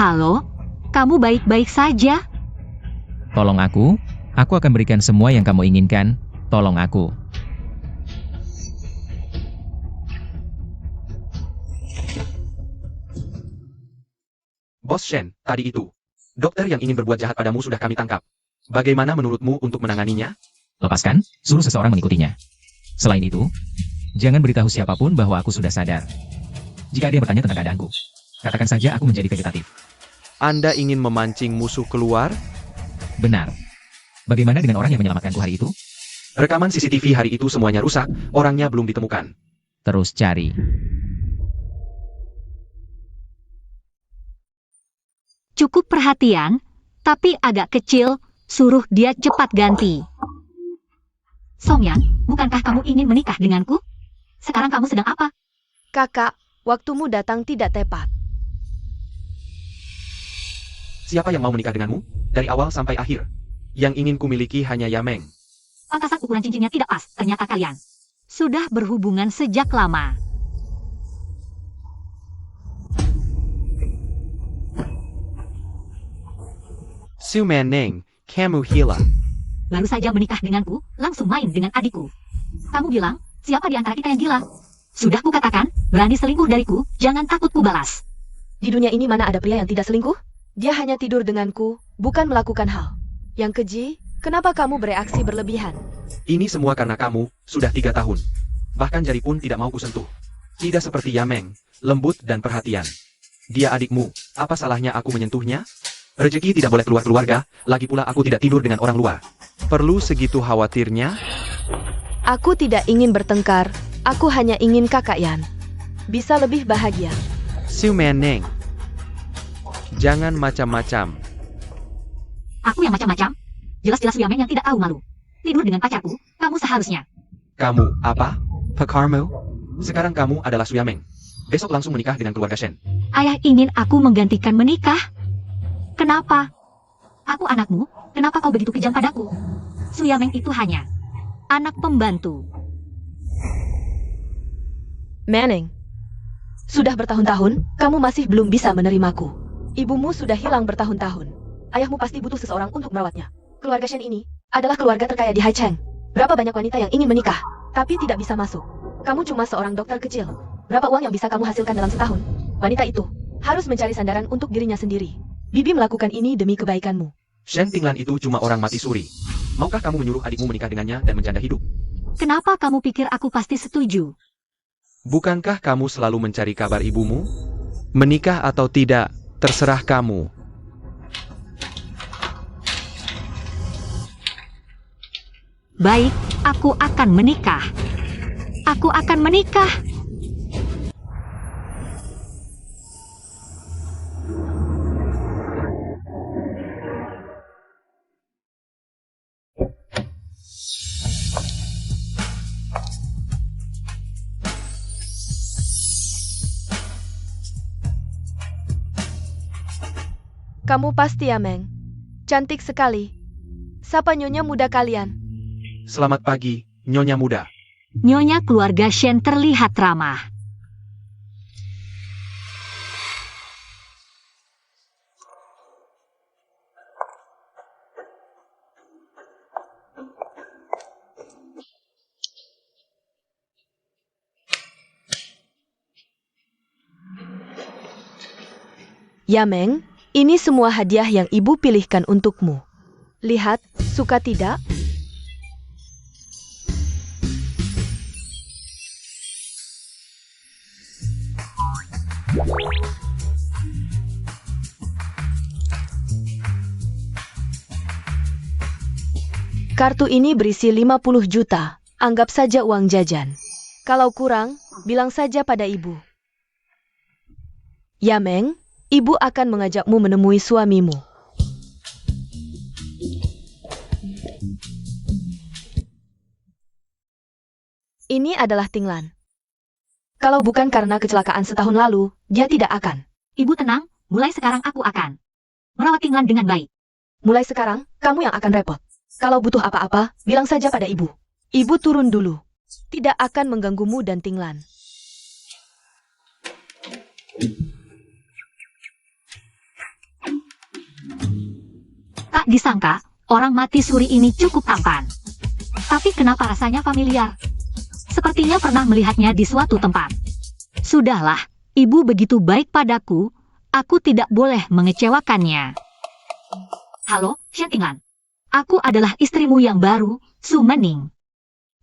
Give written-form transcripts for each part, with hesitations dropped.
Halo, kamu baik-baik saja? Tolong aku akan berikan semua yang kamu inginkan. Tolong aku. Bos Shen, tadi itu. Dokter yang ingin berbuat jahat padamu sudah kami tangkap. Bagaimana menurutmu untuk menanganinya? Lepaskan, suruh seseorang mengikutinya. Selain itu, jangan beritahu siapapun bahwa aku sudah sadar. Jika ada yang bertanya tentang keadaanku, katakan saja aku menjadi vegetatif. Anda ingin memancing musuh keluar? Benar. Bagaimana dengan orang yang menyelamatkanku hari itu? Rekaman CCTV hari itu semuanya rusak, orangnya belum ditemukan. Terus cari. Cukup perhatian, tapi agak kecil, suruh dia cepat ganti. Songyang, bukankah kamu ingin menikah denganku? Sekarang kamu sedang apa? Kakak, waktumu datang tidak tepat. Siapa yang mau menikah denganmu? Dari awal sampai akhir. Yang ingin kumiliki hanya Yameng. Pantasan ukuran cincinnya tidak pas, ternyata kalian sudah berhubungan sejak lama. Su Manning, kamu gila. Baru saja menikah denganku, langsung main dengan adikku. Kamu bilang, siapa di antara kita yang gila? Sudah kukatakan, berani selingkuh dariku, jangan takut kubalas. Di dunia ini mana ada pria yang tidak selingkuh? Dia hanya tidur denganku, bukan melakukan hal. Yang keji, kenapa kamu bereaksi berlebihan? Ini semua karena kamu, sudah 3 tahun. Bahkan jari pun tidak mau kusentuh. Tidak seperti Yameng, lembut dan perhatian. Dia adikmu, apa salahnya aku menyentuhnya? Rezeki tidak boleh keluar keluarga, lagi pula aku tidak tidur dengan orang luar. Perlu segitu khawatirnya? Aku tidak ingin bertengkar, aku hanya ingin kakak Yan bisa lebih bahagia. Su Manning, jangan macam-macam. Aku yang macam-macam? Jelas-jelas Yameng yang tidak tahu malu. Tidur dengan pacarku, kamu seharusnya. Kamu, apa? Pekarmu? Sekarang kamu adalah Su Yameng. Besok langsung menikah dengan keluarga Shen. Ayah ingin aku menggantikan menikah. Kenapa? Aku anakmu, kenapa kau begitu kejam padaku? Su Yameng itu hanya anak pembantu. Manning, sudah bertahun-tahun, kamu masih belum bisa menerimaku. Ibumu sudah hilang bertahun-tahun. Ayahmu pasti butuh seseorang untuk merawatnya. Keluarga Shen ini adalah keluarga terkaya di Haicheng. Berapa banyak wanita yang ingin menikah, tapi tidak bisa masuk. Kamu cuma seorang dokter kecil. Berapa uang yang bisa kamu hasilkan dalam setahun? Wanita itu harus mencari sandaran untuk dirinya sendiri. Bibi melakukan ini demi kebaikanmu. Shen Tinglan itu cuma orang mati suri. Maukah kamu menyuruh adikmu menikah dengannya dan menjanda hidup? Kenapa kamu pikir aku pasti setuju? Bukankah kamu selalu mencari kabar ibumu? Menikah atau tidak, terserah kamu. Baik, aku akan menikah. Aku akan menikah. Kamu pasti Yameng. Cantik sekali. Sapa nyonya muda kalian. Selamat pagi, Nyonya Muda. Nyonya keluarga Shen terlihat ramah. Yameng, ini semua hadiah yang ibu pilihkan untukmu. Lihat, suka tidak? Kartu ini berisi 50 juta. Anggap saja uang jajan. Kalau kurang, bilang saja pada ibu. Yameng, ibu akan mengajakmu menemui suamimu. Ini adalah Tinglan. Kalau bukan karena kecelakaan setahun lalu, dia tidak akan. Ibu tenang, mulai sekarang aku akan merawat Tinglan dengan baik. Mulai sekarang, kamu yang akan repot. Kalau butuh apa-apa, bilang saja pada ibu. Ibu turun dulu. Tidak akan mengganggumu dan Tinglan. Tak disangka, orang mati suri ini cukup tampan. Tapi kenapa rasanya familiar? Sepertinya pernah melihatnya di suatu tempat. Sudahlah, ibu begitu baik padaku, aku tidak boleh mengecewakannya. Halo, Shen Tinglan. Aku adalah istrimu yang baru, Su Mening.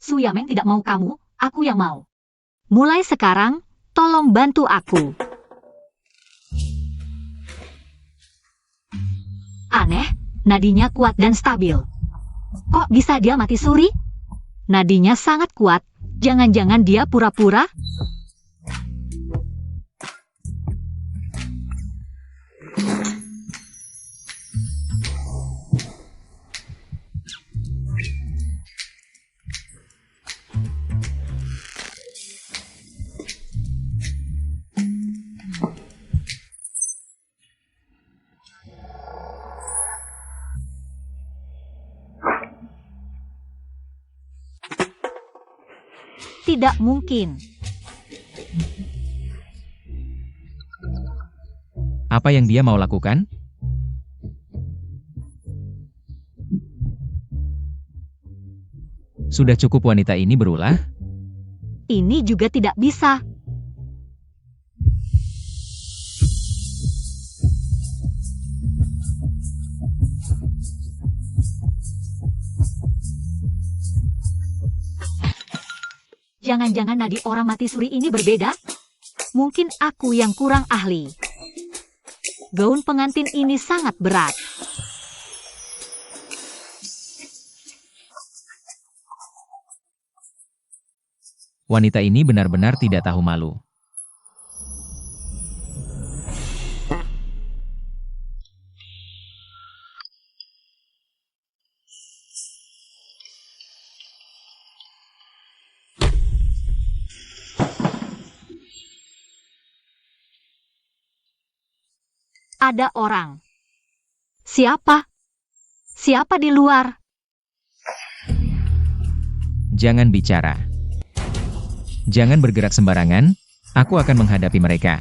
Su Yameng tidak mau kamu, aku yang mau. Mulai sekarang, tolong bantu aku. Aneh, nadinya kuat dan stabil. Kok bisa dia mati suri? Nadinya sangat kuat, jangan-jangan dia pura-pura? Tidak mungkin. Apa yang dia mau lakukan? Sudah cukup wanita ini berulah? Ini juga tidak bisa. Jangan-jangan nadi orang mati suri ini berbeda? Mungkin aku yang kurang ahli. Gaun pengantin ini sangat berat. Wanita ini benar-benar tidak tahu malu. Ada orang. Siapa? Siapa di luar? Jangan bicara. Jangan bergerak sembarangan, aku akan menghadapi mereka.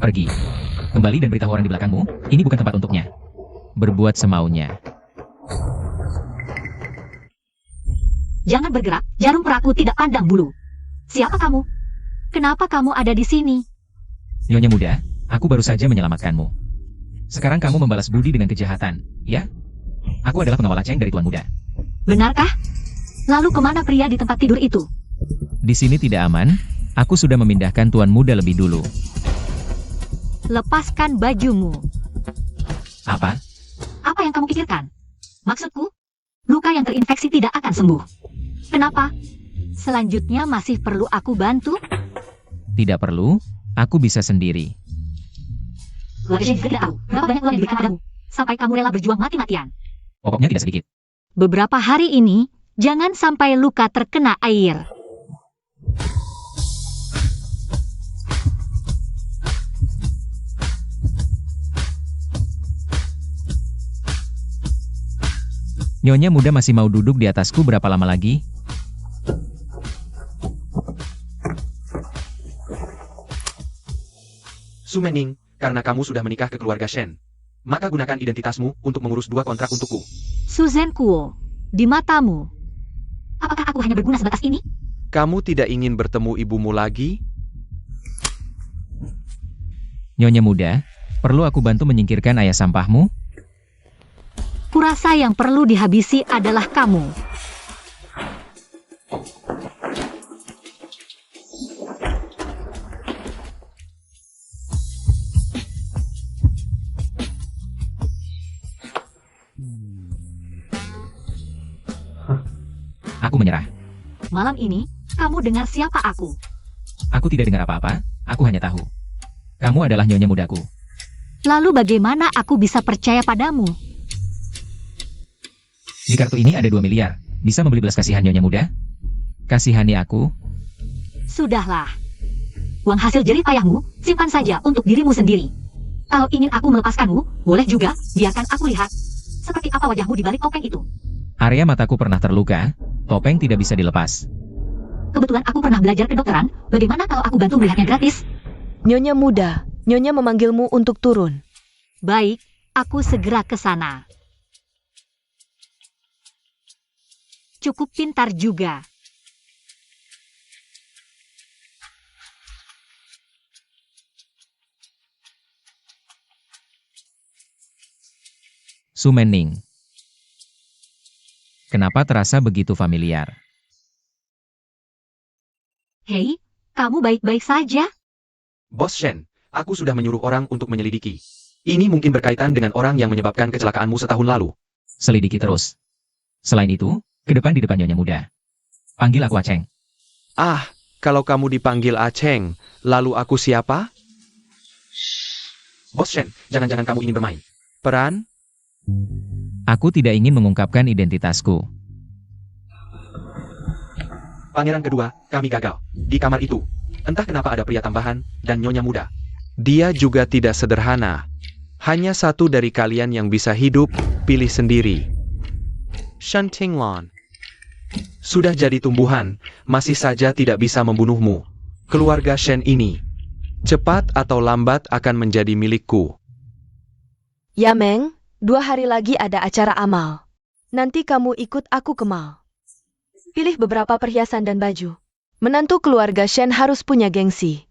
Pergi. Kembali dan beritahu orang di belakangmu, ini bukan tempat untuknya. Berbuat semaunya. Jangan bergerak, jarum peraku tidak pandang bulu. Siapa kamu? Kenapa kamu ada di sini? Nyonya muda, aku baru saja menyelamatkanmu. Sekarang kamu membalas budi dengan kejahatan, ya? Aku adalah pengawal Aceng dari Tuan Muda. Benarkah? Lalu kemana pria di tempat tidur itu? Di sini tidak aman, aku sudah memindahkan Tuan Muda lebih dulu. Lepaskan bajumu. Apa? Apa yang kamu pikirkan? Maksudku, luka yang terinfeksi tidak akan sembuh. Kenapa? Selanjutnya masih perlu aku bantu? Tidak perlu, aku bisa sendiri. Keluarga juga tidak tahu berapa banyak uang yang diberikan padamu, sampai kamu rela berjuang mati-matian. Pokoknya tidak sedikit. Beberapa hari ini, jangan sampai luka terkena air. Nyonya muda masih mau duduk di atasku berapa lama lagi? Su Mening, karena kamu sudah menikah ke keluarga Shen, maka gunakan identitasmu untuk mengurus 2 kontrak untukku. Suzhen Kuo, di matamu, apakah aku hanya berguna sebatas ini? Kamu tidak ingin bertemu ibumu lagi? Nyonya muda, perlu aku bantu menyingkirkan ayah sampahmu? Kurasa yang perlu dihabisi adalah kamu. Aku menyerah. Malam ini, kamu dengar siapa aku? Aku tidak dengar apa-apa, aku hanya tahu. Kamu adalah nyonya mudaku. Lalu bagaimana aku bisa percaya padamu? Di kartu ini ada 2 miliar. Bisa membeli belas kasihan nyonya muda? Kasihani aku. Sudahlah. Uang hasil jerih payahmu, simpan saja untuk dirimu sendiri. Kalau ingin aku melepaskanmu, boleh juga, biarkan aku lihat. Seperti apa wajahmu di balik topeng itu? Area mataku pernah terluka, topeng tidak bisa dilepas. Kebetulan aku pernah belajar kedokteran, bagaimana kalau aku bantu melihatnya gratis? Nyonya muda, Nyonya memanggilmu untuk turun. Baik, aku segera ke sana. Cukup pintar juga. Su Menning. Kenapa terasa begitu familiar? Hei, kamu baik-baik saja? Bos Shen, aku sudah menyuruh orang untuk menyelidiki. Ini mungkin berkaitan dengan orang yang menyebabkan kecelakaanmu setahun lalu. Selidiki terus. Selain itu, ke depan di depan Nyonya Muda. Panggil aku Aceng. Ah, kalau kamu dipanggil Aceng, lalu aku siapa? Bos Shen, jangan-jangan kamu ingin bermain. Peran? Aku tidak ingin mengungkapkan identitasku. Pangeran kedua, kami gagal. Di kamar itu. Entah kenapa ada pria tambahan, dan Nyonya Muda. Dia juga tidak sederhana. Hanya satu dari kalian yang bisa hidup, pilih sendiri. Shen Tinglon. Sudah jadi tumbuhan, masih saja tidak bisa membunuhmu. Keluarga Shen ini, cepat atau lambat akan menjadi milikku. Yameng, 2 hari lagi ada acara amal. Nanti kamu ikut aku ke mall. Pilih beberapa perhiasan dan baju. Menantu keluarga Shen harus punya gengsi.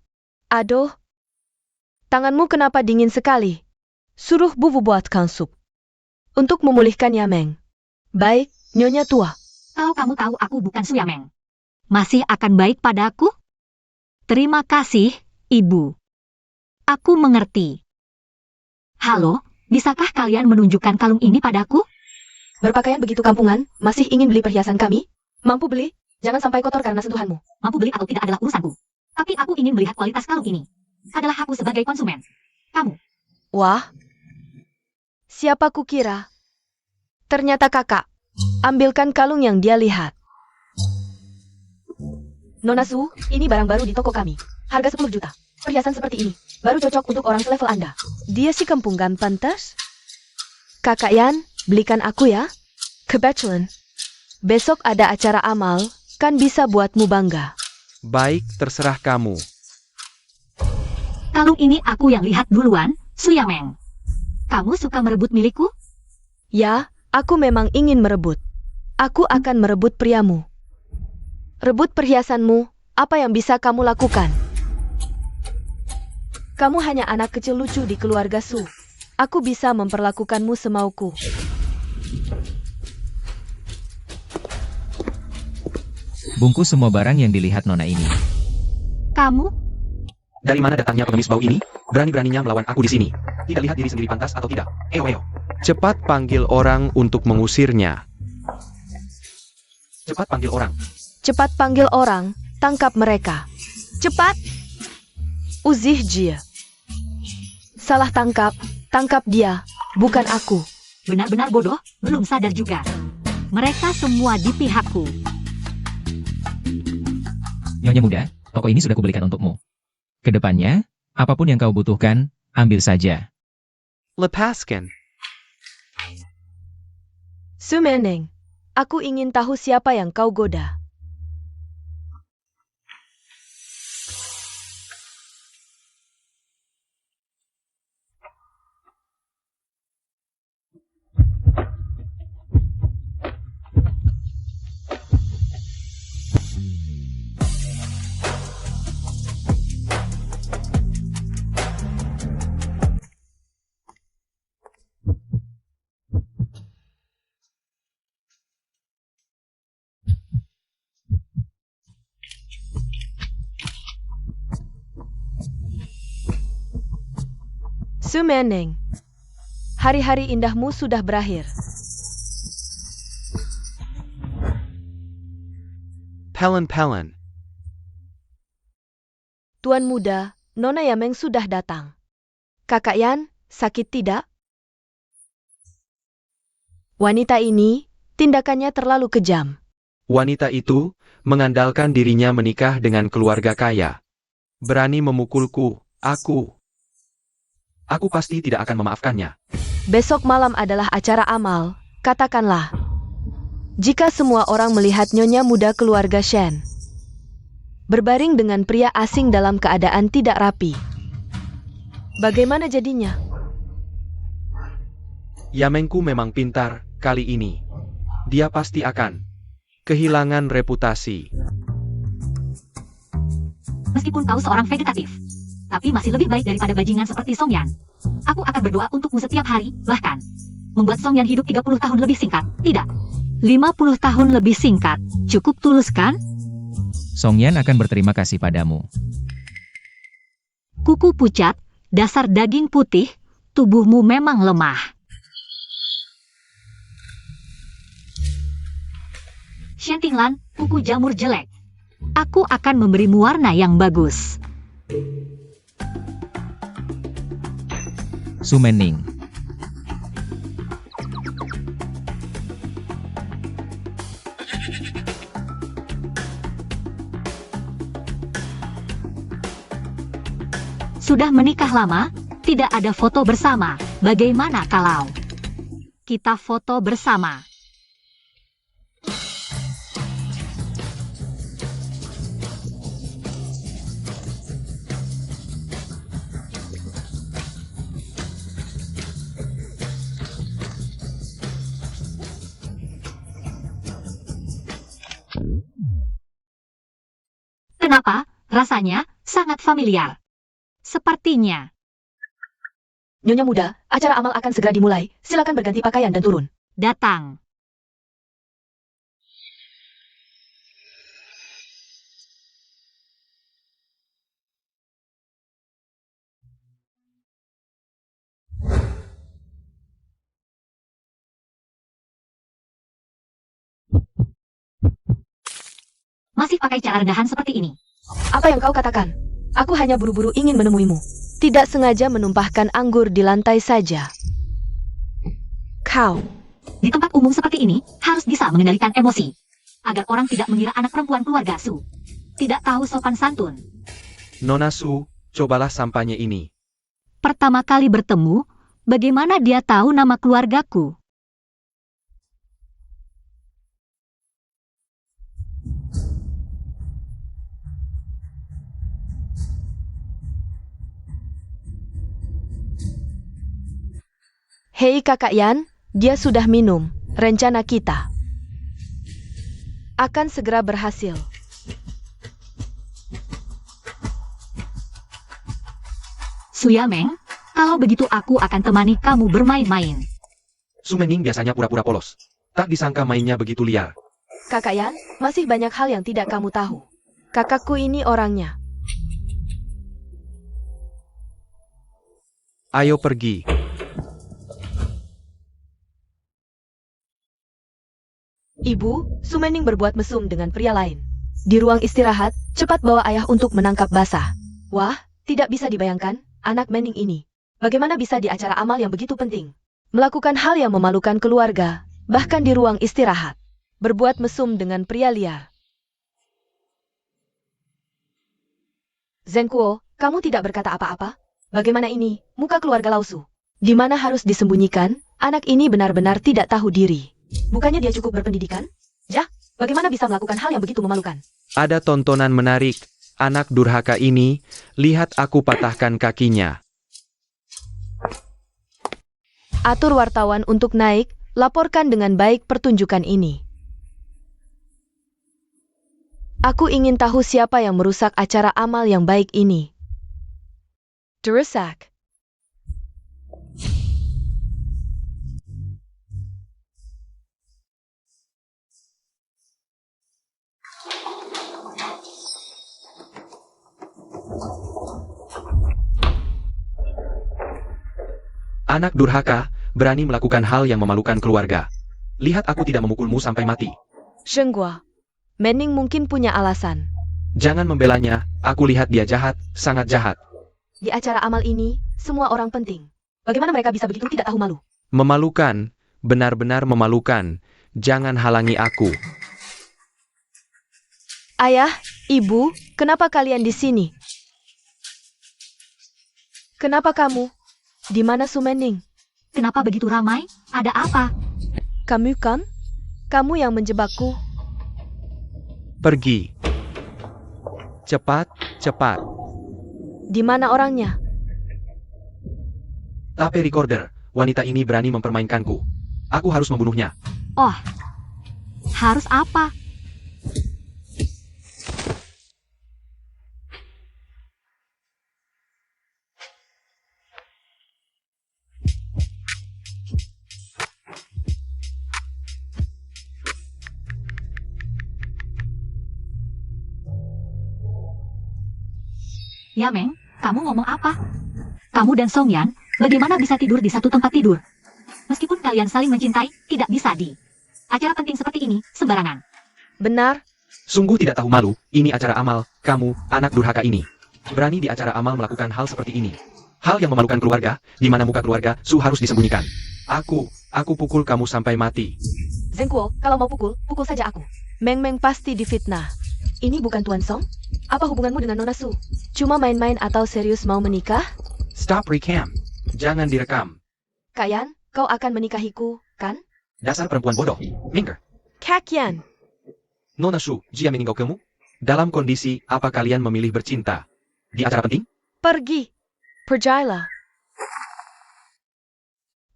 Aduh, tanganmu kenapa dingin sekali? Suruh Bubu buatkan sup. Untuk memulihkan Yameng. Baik, Nyonya tua. Kalau kamu tahu aku bukan Su Yameng, masih akan baik padaku? Terima kasih, Ibu. Aku mengerti. Halo, bisakah kalian menunjukkan kalung ini padaku? Berpakaian begitu kampungan, masih ingin beli perhiasan kami? Mampu beli? Jangan sampai kotor karena sentuhanmu. Mampu beli atau tidak adalah urusanku. Tapi aku ingin melihat kualitas kalung ini. Adalah aku sebagai konsumen. Kamu. Wah, siapa kukira? Ternyata kakak. Ambilkan kalung yang dia lihat. Nona Su, ini barang baru di toko kami. Harga 10 juta. Perhiasan seperti ini, baru cocok untuk orang selevel Anda. Dia si kempungan pantas? Kakak Yan, belikan aku ya. Kebetulan. Besok ada acara amal, kan bisa buatmu bangga. Baik, terserah kamu. Kalung ini aku yang lihat duluan, Su Yameng. Kamu suka merebut milikku? Ya, aku memang ingin merebut. Aku akan merebut priamu. Rebut perhiasanmu, apa yang bisa kamu lakukan? Kamu hanya anak kecil lucu di keluarga Su. Aku bisa memperlakukanmu semauku. Bungkus semua barang yang dilihat Nona ini. Kamu? Dari mana datangnya pengemis bau ini? Berani-beraninya melawan aku di sini. Tidak lihat diri sendiri pantas atau tidak? Eo. Cepat panggil orang untuk mengusirnya. Cepat panggil orang. Cepat panggil orang, tangkap mereka. Cepat! Uzih Jia. Salah tangkap, tangkap dia, bukan aku. Benar-benar bodoh, belum sadar juga. Mereka semua di pihakku. Nyonya Muda, toko ini sudah kubelikan untukmu. Kedepannya, apapun yang kau butuhkan, ambil saja. Lepaskan. Su Meneng, aku ingin tahu siapa yang kau goda. Su Meneng, hari-hari indahmu sudah berakhir. Pelen. Tuan muda, Nona Yameng sudah datang. Kakak Yan, sakit tidak? Wanita ini, tindakannya terlalu kejam. Wanita itu mengandalkan dirinya menikah dengan keluarga kaya. Berani memukulku, Aku pasti tidak akan memaafkannya. Besok malam adalah acara amal, Katakanlah, jika semua orang melihat nyonya muda keluarga Shen berbaring dengan pria asing dalam keadaan tidak rapi, bagaimana jadinya? Yamengku memang pintar kali ini. Dia pasti akan kehilangan reputasi. Meskipun kau seorang vegetatif, tapi masih lebih baik daripada bajingan seperti Songyan. Aku akan berdoa untukmu setiap hari, bahkan membuat Songyan hidup 30 tahun lebih singkat. Tidak, 50 tahun lebih singkat. Cukup tulus kan? Songyan akan berterima kasih padamu. Kuku pucat, dasar daging putih, tubuhmu memang lemah. Shen Tinglan, kuku jamur jelek. Aku akan memberimu warna yang bagus. Su Menning. Sudah menikah lama, tidak ada foto bersama. Bagaimana kalau kita foto bersama? Kenapa? Rasanya sangat familiar. Sepertinya. Nyonya muda, acara amal akan segera dimulai. Silakan berganti pakaian dan turun. Datang. Masih pakai cara rendahan seperti ini. Apa yang kau katakan? Aku hanya buru-buru ingin menemuimu. Tidak sengaja menumpahkan anggur di lantai saja. Kau. Di tempat umum seperti ini, harus bisa mengendalikan emosi. Agar orang tidak mengira anak perempuan keluarga Su tidak tahu sopan santun. Nona Su, cobalah sampahnya ini. Pertama kali bertemu, bagaimana dia tahu nama keluargaku? Hei kakak Yan, dia sudah minum. Rencana kita akan segera berhasil. Su Yameng, kalau begitu aku akan temani kamu bermain-main. Su Menning biasanya pura-pura polos. Tak disangka mainnya begitu liar. Kakak Yan, masih banyak hal yang tidak kamu tahu. Kakakku ini orangnya. Ayo pergi. Ibu, Su Menning berbuat mesum dengan pria lain. Di ruang istirahat, cepat bawa ayah untuk menangkap basah. Wah, tidak bisa dibayangkan, anak Menning ini. Bagaimana bisa di acara amal yang begitu penting? Melakukan hal yang memalukan keluarga, bahkan di ruang istirahat. Berbuat mesum dengan pria liar. Zengkuo, kamu tidak berkata apa-apa? Bagaimana ini, muka keluarga Lausu? Di mana harus disembunyikan, anak ini benar-benar tidak tahu diri. Bukannya dia cukup berpendidikan? Jah, bagaimana bisa melakukan hal yang begitu memalukan? Ada tontonan menarik. Anak durhaka ini, lihat aku patahkan kakinya. Atur wartawan untuk naik, laporkan dengan baik pertunjukan ini. Aku ingin tahu siapa yang merusak acara amal yang baik ini. Derusak. Anak durhaka, berani melakukan hal yang memalukan keluarga. Lihat aku tidak memukulmu sampai mati. Shenghua, Menning mungkin punya alasan. Jangan membelanya, aku lihat dia jahat, sangat jahat. Di acara amal ini, semua orang penting. Bagaimana mereka bisa begitu tidak tahu malu? Memalukan, benar-benar memalukan. Jangan halangi aku. Ayah, ibu, kenapa kalian di sini? Kenapa kamu? Di mana Su Menning? Kenapa begitu ramai? Ada apa? Kamu kan? Kamu yang menjebakku. Pergi. Cepat, cepat. Di mana orangnya? Tape recorder, wanita ini berani mempermainkanku. Aku harus membunuhnya. Oh, harus apa? Ya, Meng, kamu ngomong apa? Kamu dan Song Yan, bagaimana bisa tidur di satu tempat tidur? Meskipun kalian saling mencintai, tidak bisa di acara penting seperti ini, sembarangan. Benar, Sungguh tidak tahu malu, ini acara amal, kamu, anak durhaka ini. Berani di acara amal melakukan hal seperti ini. Hal yang memalukan keluarga, di mana muka keluarga, harus disembunyikan. Aku pukul kamu sampai mati. Zengkuo, kalau mau pukul, pukul saja aku. Meng pasti difitnah. Ini bukan Tuan Song? Apa hubunganmu dengan Nona Su? Cuma main-main atau serius mau menikah? Stop recam. Jangan direkam. Kayan, kau akan menikahiku, kan? Dasar perempuan bodoh. Minker. Kakian, Nona Su, jia meninggal kamu? Dalam kondisi apa kalian memilih bercinta? Di acara penting? pergi. Pergilah.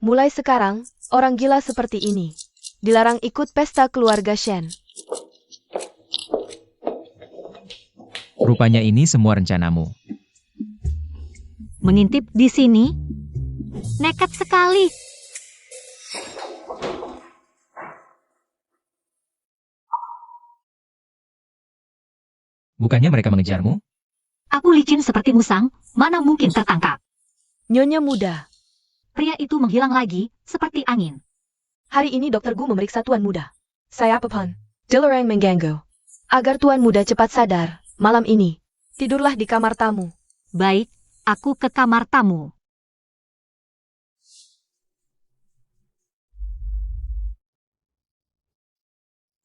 Mulai sekarang, orang gila seperti ini dilarang ikut pesta keluarga Shen. Rupanya ini semua rencanamu. Mengintip di sini? Nekat sekali. Bukannya mereka mengejarmu? Aku licin seperti musang, mana mungkin tertangkap. Nyonya muda, Pria itu menghilang lagi, seperti angin. hari ini Dokter Gu memeriksa Tuan Muda. Saya Pepan, dilarang mengganggu. Agar Tuan Muda cepat sadar, malam ini, tidurlah di kamar tamu. Baik, aku ke kamar tamu.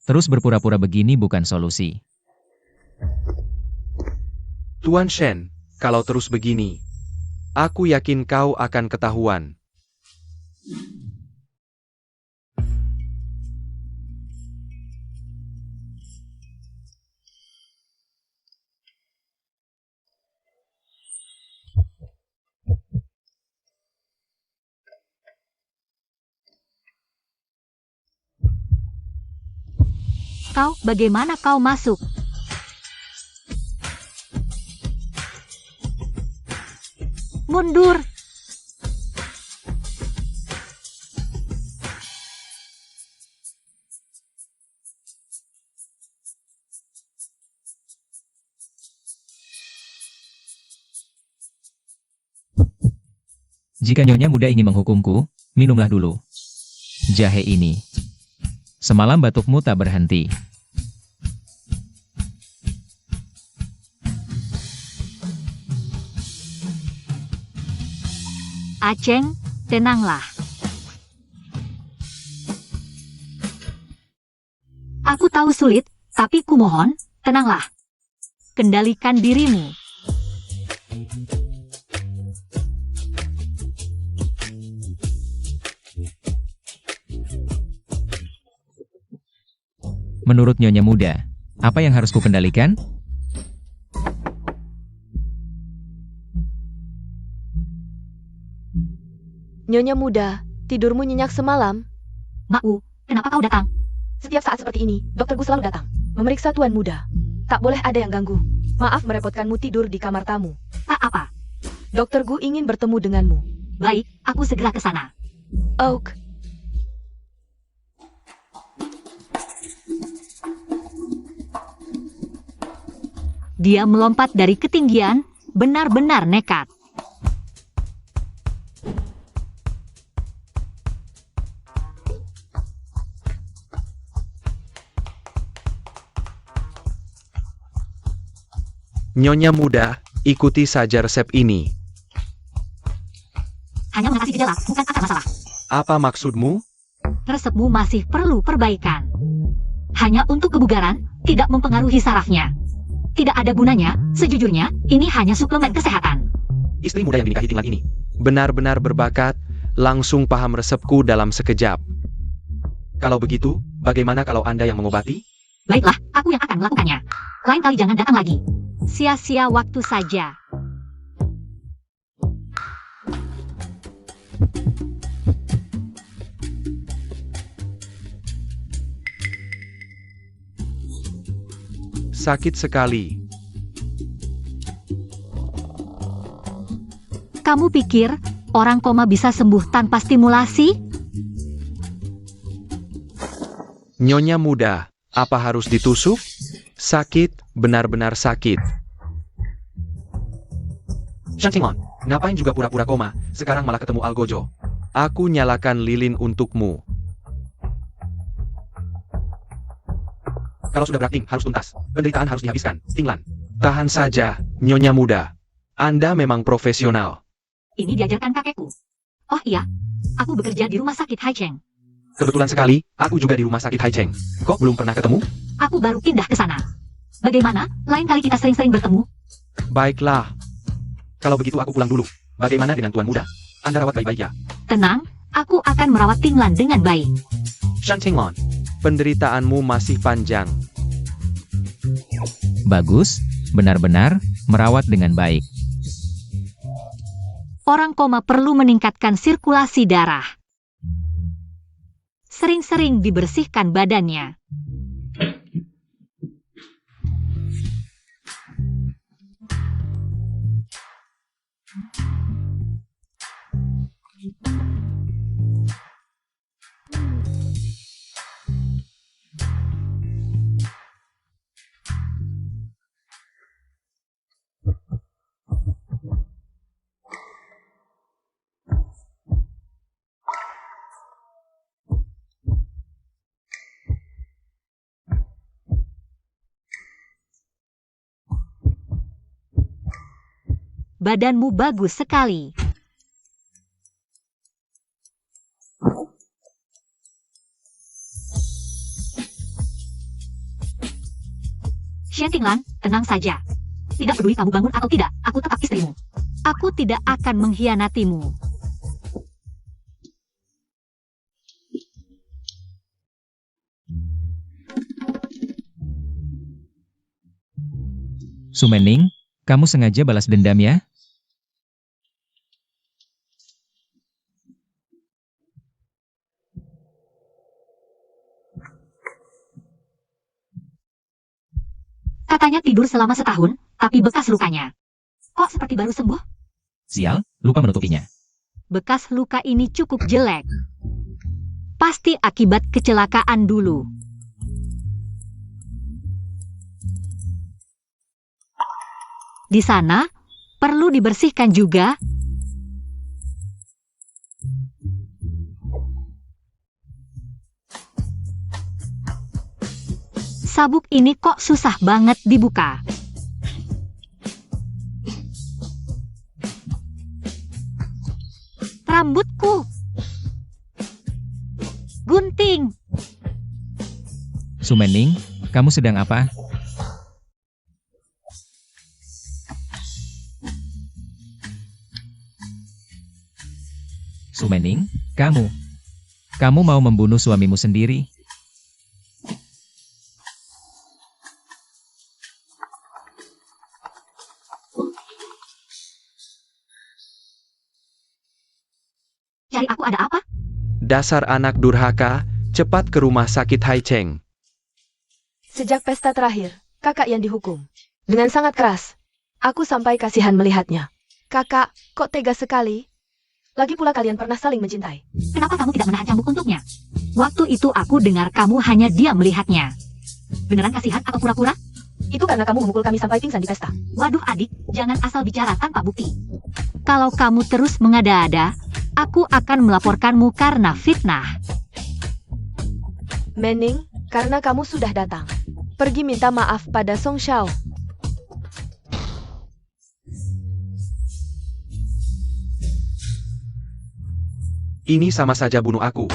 Terus berpura-pura begini bukan solusi. Tuan Shen, kalau terus begini, aku yakin kau akan ketahuan. Bagaimana kau masuk? Mundur. Jika Nyonya muda ingin menghukumku, minumlah dulu jahe ini. Semalam batukmu tak berhenti. Aceng, tenanglah. Aku tahu sulit, tapi kumohon, tenanglah. Kendalikan dirimu. Menurut Nyonya muda, apa yang harus kukendalikan? Nyonya muda, tidurmu nyenyak semalam? Mau, kenapa kau datang? Setiap saat seperti ini, Dokter Gu selalu datang, memeriksa Tuan Muda. Tak boleh ada yang ganggu. Maaf merepotkanmu tidur di kamar tamu. Tak apa. Dokter Gu ingin bertemu denganmu. Baik, aku segera ke sana. Oak. Dia melompat dari ketinggian, benar-benar nekat. Nyonya muda, ikuti saja resep ini. Hanya mengatasi gejala, bukan akar masalah. Apa maksudmu? Resepmu masih perlu perbaikan. Hanya untuk kebugaran, tidak mempengaruhi sarafnya. Tidak ada gunanya, sejujurnya, ini hanya suplemen kesehatan. Istri muda yang dinikahi Tinglan ini benar-benar berbakat, langsung paham resepku dalam sekejap. Kalau begitu, bagaimana kalau Anda yang mengobati? Baiklah, aku yang akan melakukannya. Lain kali jangan datang lagi. Sia-sia waktu saja. Sakit sekali. Kamu pikir orang koma bisa sembuh tanpa stimulasi? Nyonya muda, apa harus ditusuk? Sakit, benar-benar sakit. Shantimon, ngapain juga pura-pura koma? Sekarang malah ketemu Algojo. Aku nyalakan lilin untukmu. Kalau sudah berakting, harus tuntas. Penderitaan harus dihabiskan. Tinglan. Tahan saja, Nyonya muda. Anda memang profesional. Ini diajarkan kakekku. Oh iya, aku bekerja di rumah sakit Haicheng. Kebetulan sekali, aku juga di rumah sakit Haicheng. Kok belum pernah ketemu? Aku baru pindah ke sana. Bagaimana? Lain kali kita sering-sering bertemu. Baiklah. Kalau begitu aku pulang dulu. Bagaimana dengan tuan muda? Anda rawat baik-baik ya. Tenang, aku akan merawat Tinglan dengan baik. Shantimon, penderitaanmu masih panjang. Bagus, benar-benar merawat dengan baik. Orang koma perlu meningkatkan sirkulasi darah. Sering-sering dibersihkan badannya. Badanmu bagus sekali. Shantinglan, tenang saja. Tidak peduli kamu bangun atau tidak, aku tetap istrimu. Aku tidak akan mengkhianatimu. Sumening, kamu sengaja balas dendam ya? Katanya tidur selama setahun, tapi bekas lukanya. Kok seperti baru sembuh? Sial, lupa menutupinya. Bekas luka ini cukup jelek. Pasti akibat kecelakaan dulu. Di sana, perlu dibersihkan juga. Sabuk ini kok susah banget dibuka. Rambutku. Gunting. Sumening, kamu sedang apa? Sumening, kamu mau membunuh suamimu sendiri? Cari aku ada apa? Dasar anak durhaka, cepat ke rumah sakit Haicheng. Sejak pesta terakhir, kakak yang dihukum. Dengan sangat keras. Aku sampai kasihan melihatnya. Kakak, kok tega sekali? Lagi pula kalian pernah saling mencintai. Kenapa kamu tidak menahan cambuk untuknya? Waktu itu aku dengar kamu hanya diam melihatnya. Beneran kasihan atau pura-pura? Itu karena kamu memukul kami sampai pingsan di pesta. Waduh adik, jangan asal bicara tanpa bukti. Kalau kamu terus mengada-ada, aku akan melaporkanmu karena fitnah. Mening, karena kamu sudah datang. Pergi minta maaf pada Song Xiao. Ini sama saja bunuh aku.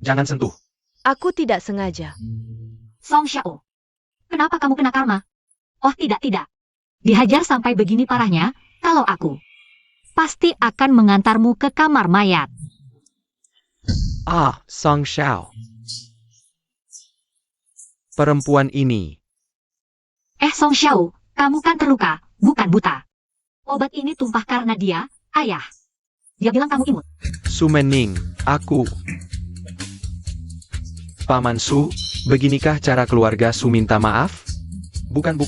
Jangan sentuh. Aku tidak sengaja. Song Xiao, kenapa kamu kena karma? Oh tidak. Dihajar sampai begini parahnya, kalau aku pasti akan mengantarmu ke kamar mayat. Ah, Song Xiao. perempuan ini. Song Xiao, kamu kan terluka, bukan buta. Obat ini tumpah karena dia, ayah. Dia bilang kamu imut. Su Mening, aku. Paman Su, beginikah cara keluarga Su minta maaf? Bukan,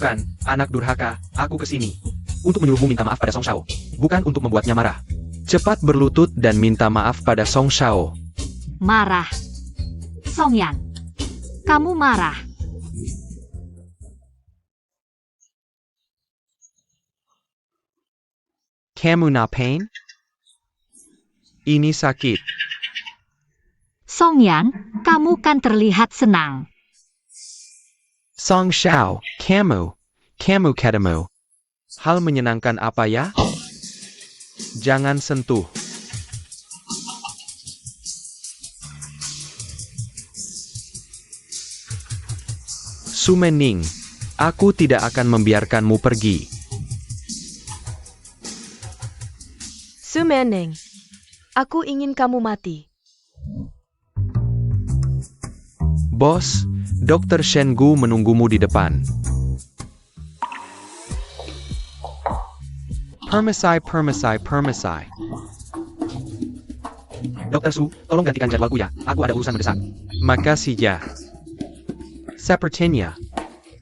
anak durhaka, aku kesini. Untuk menyuruhmu minta maaf pada Song Xiao. Bukan untuk membuatnya marah. Cepat berlutut dan minta maaf pada Song Xiao. Marah. Song Yan, kamu marah. Kamu na pain? Ini sakit. Song Yan, kamu kan terlihat senang. Song Xiao, kamu ketemu. Hal menyenangkan apa ya? Jangan sentuh. Su Mening, aku tidak akan membiarkanmu pergi. Su Mening, aku ingin kamu mati. Bos, Dr. Shen Gu menunggumu di depan. Permisai. Dr. Su, tolong gantikan jadwalku ya. Aku ada urusan mendesak. Makasih ya.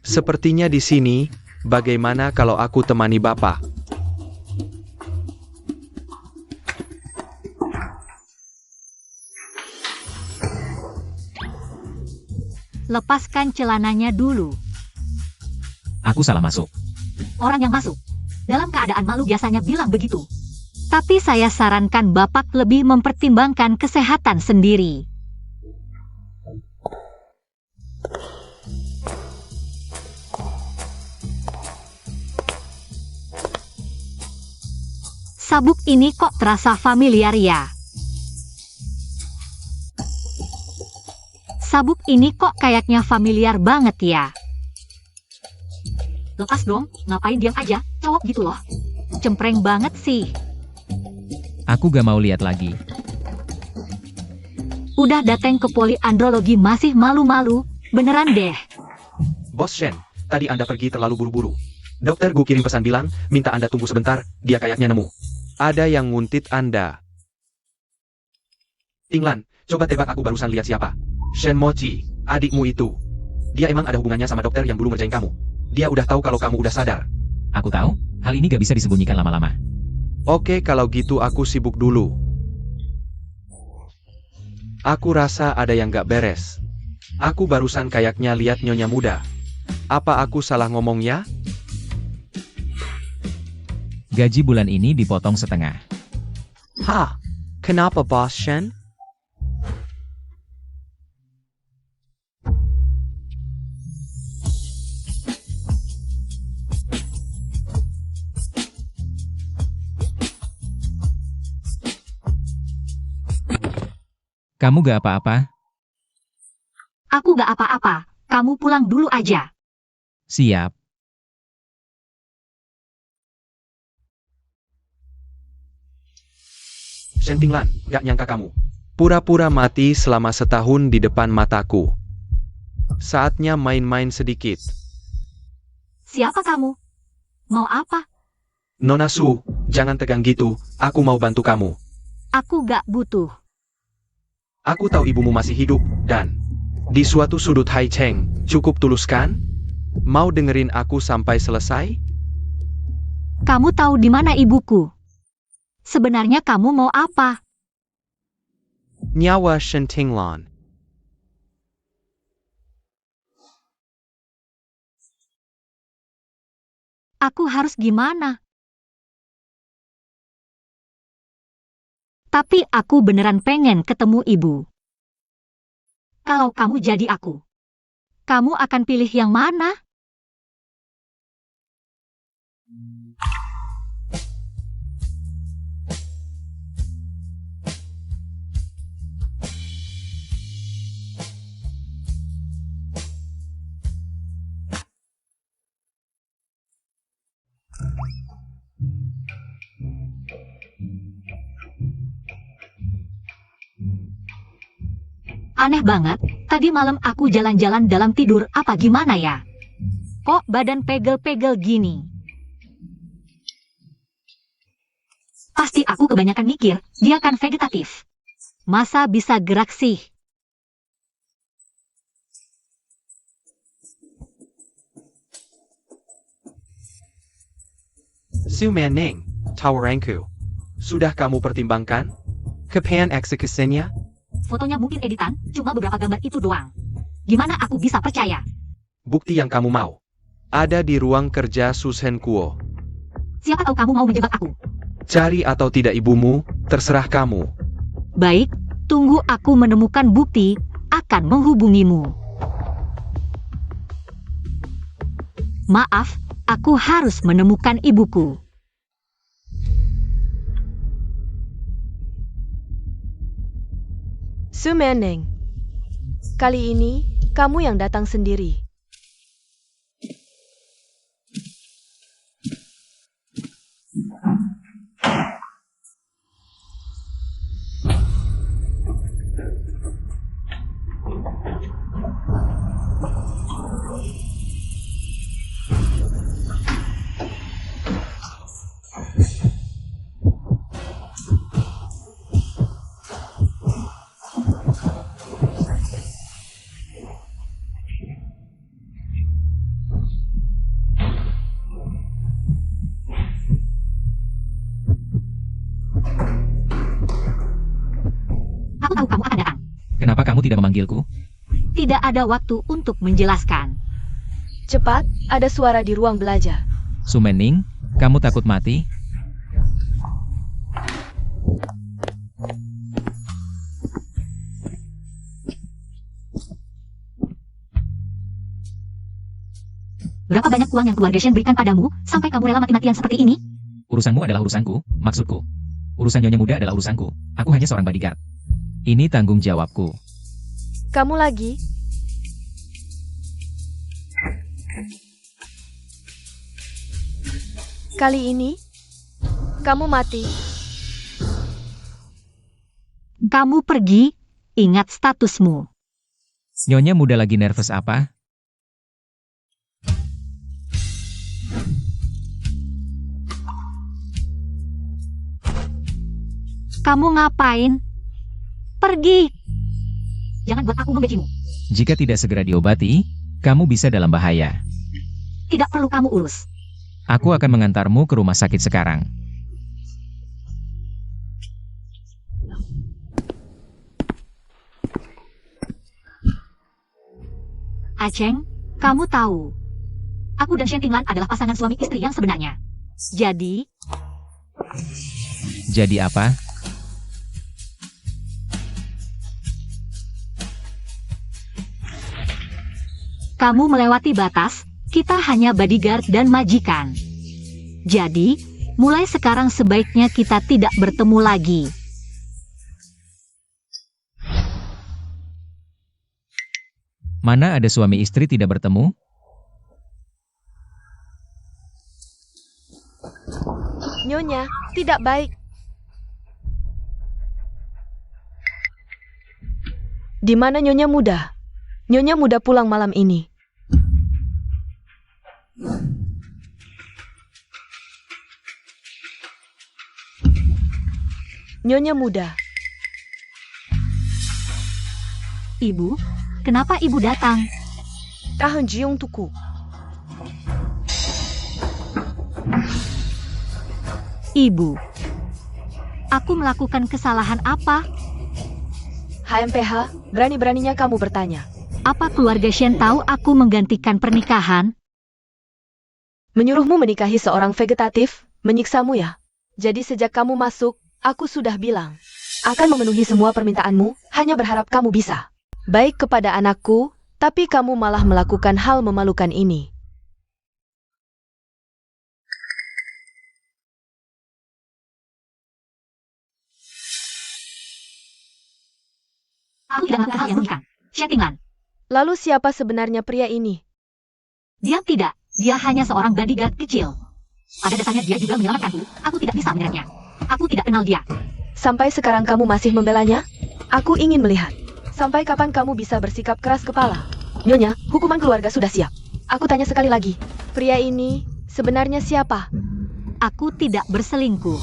Sepertinya di sini, bagaimana kalau aku temani Bapak? Lepaskan celananya dulu. Aku salah masuk. Orang yang masuk dalam keadaan malu biasanya bilang begitu. Tapi saya sarankan Bapak lebih mempertimbangkan kesehatan sendiri. Sabuk ini kok terasa familiar ya? Sabuk ini kok kayaknya familiar banget ya? Lepas dong, ngapain diam aja, cowok gitu loh. Cempreng banget sih. Aku gak mau lihat lagi. Udah dateng ke poliandrologi masih malu-malu, beneran deh. Bos Shen, tadi Anda pergi terlalu buru-buru. Dokter Gu kirim pesan bilang, minta Anda tunggu sebentar, dia kayaknya nemu. Ada yang nguntit Anda. Tinglan, coba tebak aku barusan lihat siapa. Shen Mochi, adikmu itu. Dia emang ada hubungannya sama dokter yang dulu ngerjain kamu. Dia udah tahu kalau kamu udah sadar. Aku tahu, hal ini gak bisa disembunyikan lama-lama. Oke, kalau gitu aku sibuk dulu. Aku rasa ada yang gak beres. Aku barusan kayaknya lihat nyonya muda. Apa aku salah ngomong ya? Gaji bulan ini dipotong setengah. Hah? Kenapa Bos Shen? Kamu gak apa-apa? Aku gak apa-apa, kamu pulang dulu aja. Siap. Shen Tinglan, gak nyangka kamu. Pura-pura mati selama setahun di depan mataku. Saatnya main-main sedikit. Siapa kamu? Mau apa? Nona Su, jangan tegang gitu, aku mau bantu kamu. Aku gak butuh. Aku tahu ibumu masih hidup, dan di suatu sudut Hai Cheng, cukup tulus kan? Mau dengerin aku sampai selesai? Kamu tahu di mana ibuku? Sebenarnya kamu mau apa? Nyawa Shen Tinglan. Aku harus gimana? Tapi aku beneran pengen ketemu ibu. Kalau kamu jadi aku, kamu akan pilih yang mana? Aneh banget, Tadi malam aku jalan-jalan dalam tidur, apa gimana ya? Kok badan pegel-pegel gini? Pasti aku kebanyakan mikir, dia kan vegetatif. Masa bisa gerak sih? Su Manning, tawaranku. Sudah kamu pertimbangkan? Kapan eksekusinya? Fotonya mungkin editan, cuma beberapa gambar itu doang. Gimana aku bisa percaya? Bukti yang kamu mau. Ada di ruang kerja Susan Kuo. Siapa tahu kamu mau menjebak aku? Cari atau tidak ibumu, terserah kamu. Baik, tunggu aku menemukan bukti, akan menghubungimu. Maaf, aku harus menemukan ibuku. Su Manning, kali ini kamu yang datang sendiri. Aku tahu kamu akan datang. Kenapa kamu tidak memanggilku? Tidak ada waktu untuk menjelaskan. Cepat, ada suara di ruang belajar. Su Manning, kamu takut mati? Berapa banyak uang yang keluarga Shen berikan padamu, sampai kamu rela mati-matian seperti ini? Urusanmu adalah urusanku, maksudku. Urusan Nyonya Muda adalah urusanku. Aku hanya seorang bodyguard. Ini tanggung jawabku. Kamu lagi? Kali ini, kamu mati. Kamu pergi, ingat statusmu. Nyonya Muda lagi nervous apa? Kamu ngapain? Pergi! Jangan buat aku membencimu. Jika tidak segera diobati, kamu bisa dalam bahaya. Tidak perlu kamu urus. Aku akan mengantarmu ke rumah sakit sekarang. Aceng, kamu tahu. Aku dan Shen Tinglan adalah pasangan suami istri yang sebenarnya. Jadi, Jadi apa? kamu melewati batas, kita hanya bodyguard dan majikan. Jadi, mulai sekarang sebaiknya kita tidak bertemu lagi. Mana ada suami istri tidak bertemu? Nyonya, tidak baik. Di mana Nyonya Muda? Nyonya Muda pulang malam ini. Nyonya Muda. Ibu, kenapa ibu datang? Tahan Jiung Tuku. Ibu, aku melakukan kesalahan apa? HMPH, berani-beraninya kamu bertanya. Apa keluarga Shen tahu aku menggantikan pernikahan? Menyuruhmu menikahi seorang vegetatif, menyiksamu ya. Jadi sejak kamu masuk, aku sudah bilang. Akan memenuhi semua permintaanmu, hanya berharap kamu bisa. Baik kepada anakku, tapi kamu malah melakukan hal memalukan ini. Aku tidak melakukan hal yang mengerikan. Shen Tinglan, Lalu siapa sebenarnya pria ini? dia tidak. Dia hanya seorang bodyguard kecil. Pada dasarnya dia juga menyelamatkanku. Aku tidak bisa menyeretnya. Aku tidak kenal dia. Sampai sekarang kamu masih membelanya? Aku ingin melihat. Sampai kapan kamu bisa bersikap keras kepala? Nyonya, hukuman keluarga sudah siap. Aku tanya sekali lagi, pria ini sebenarnya siapa? Aku tidak berselingkuh.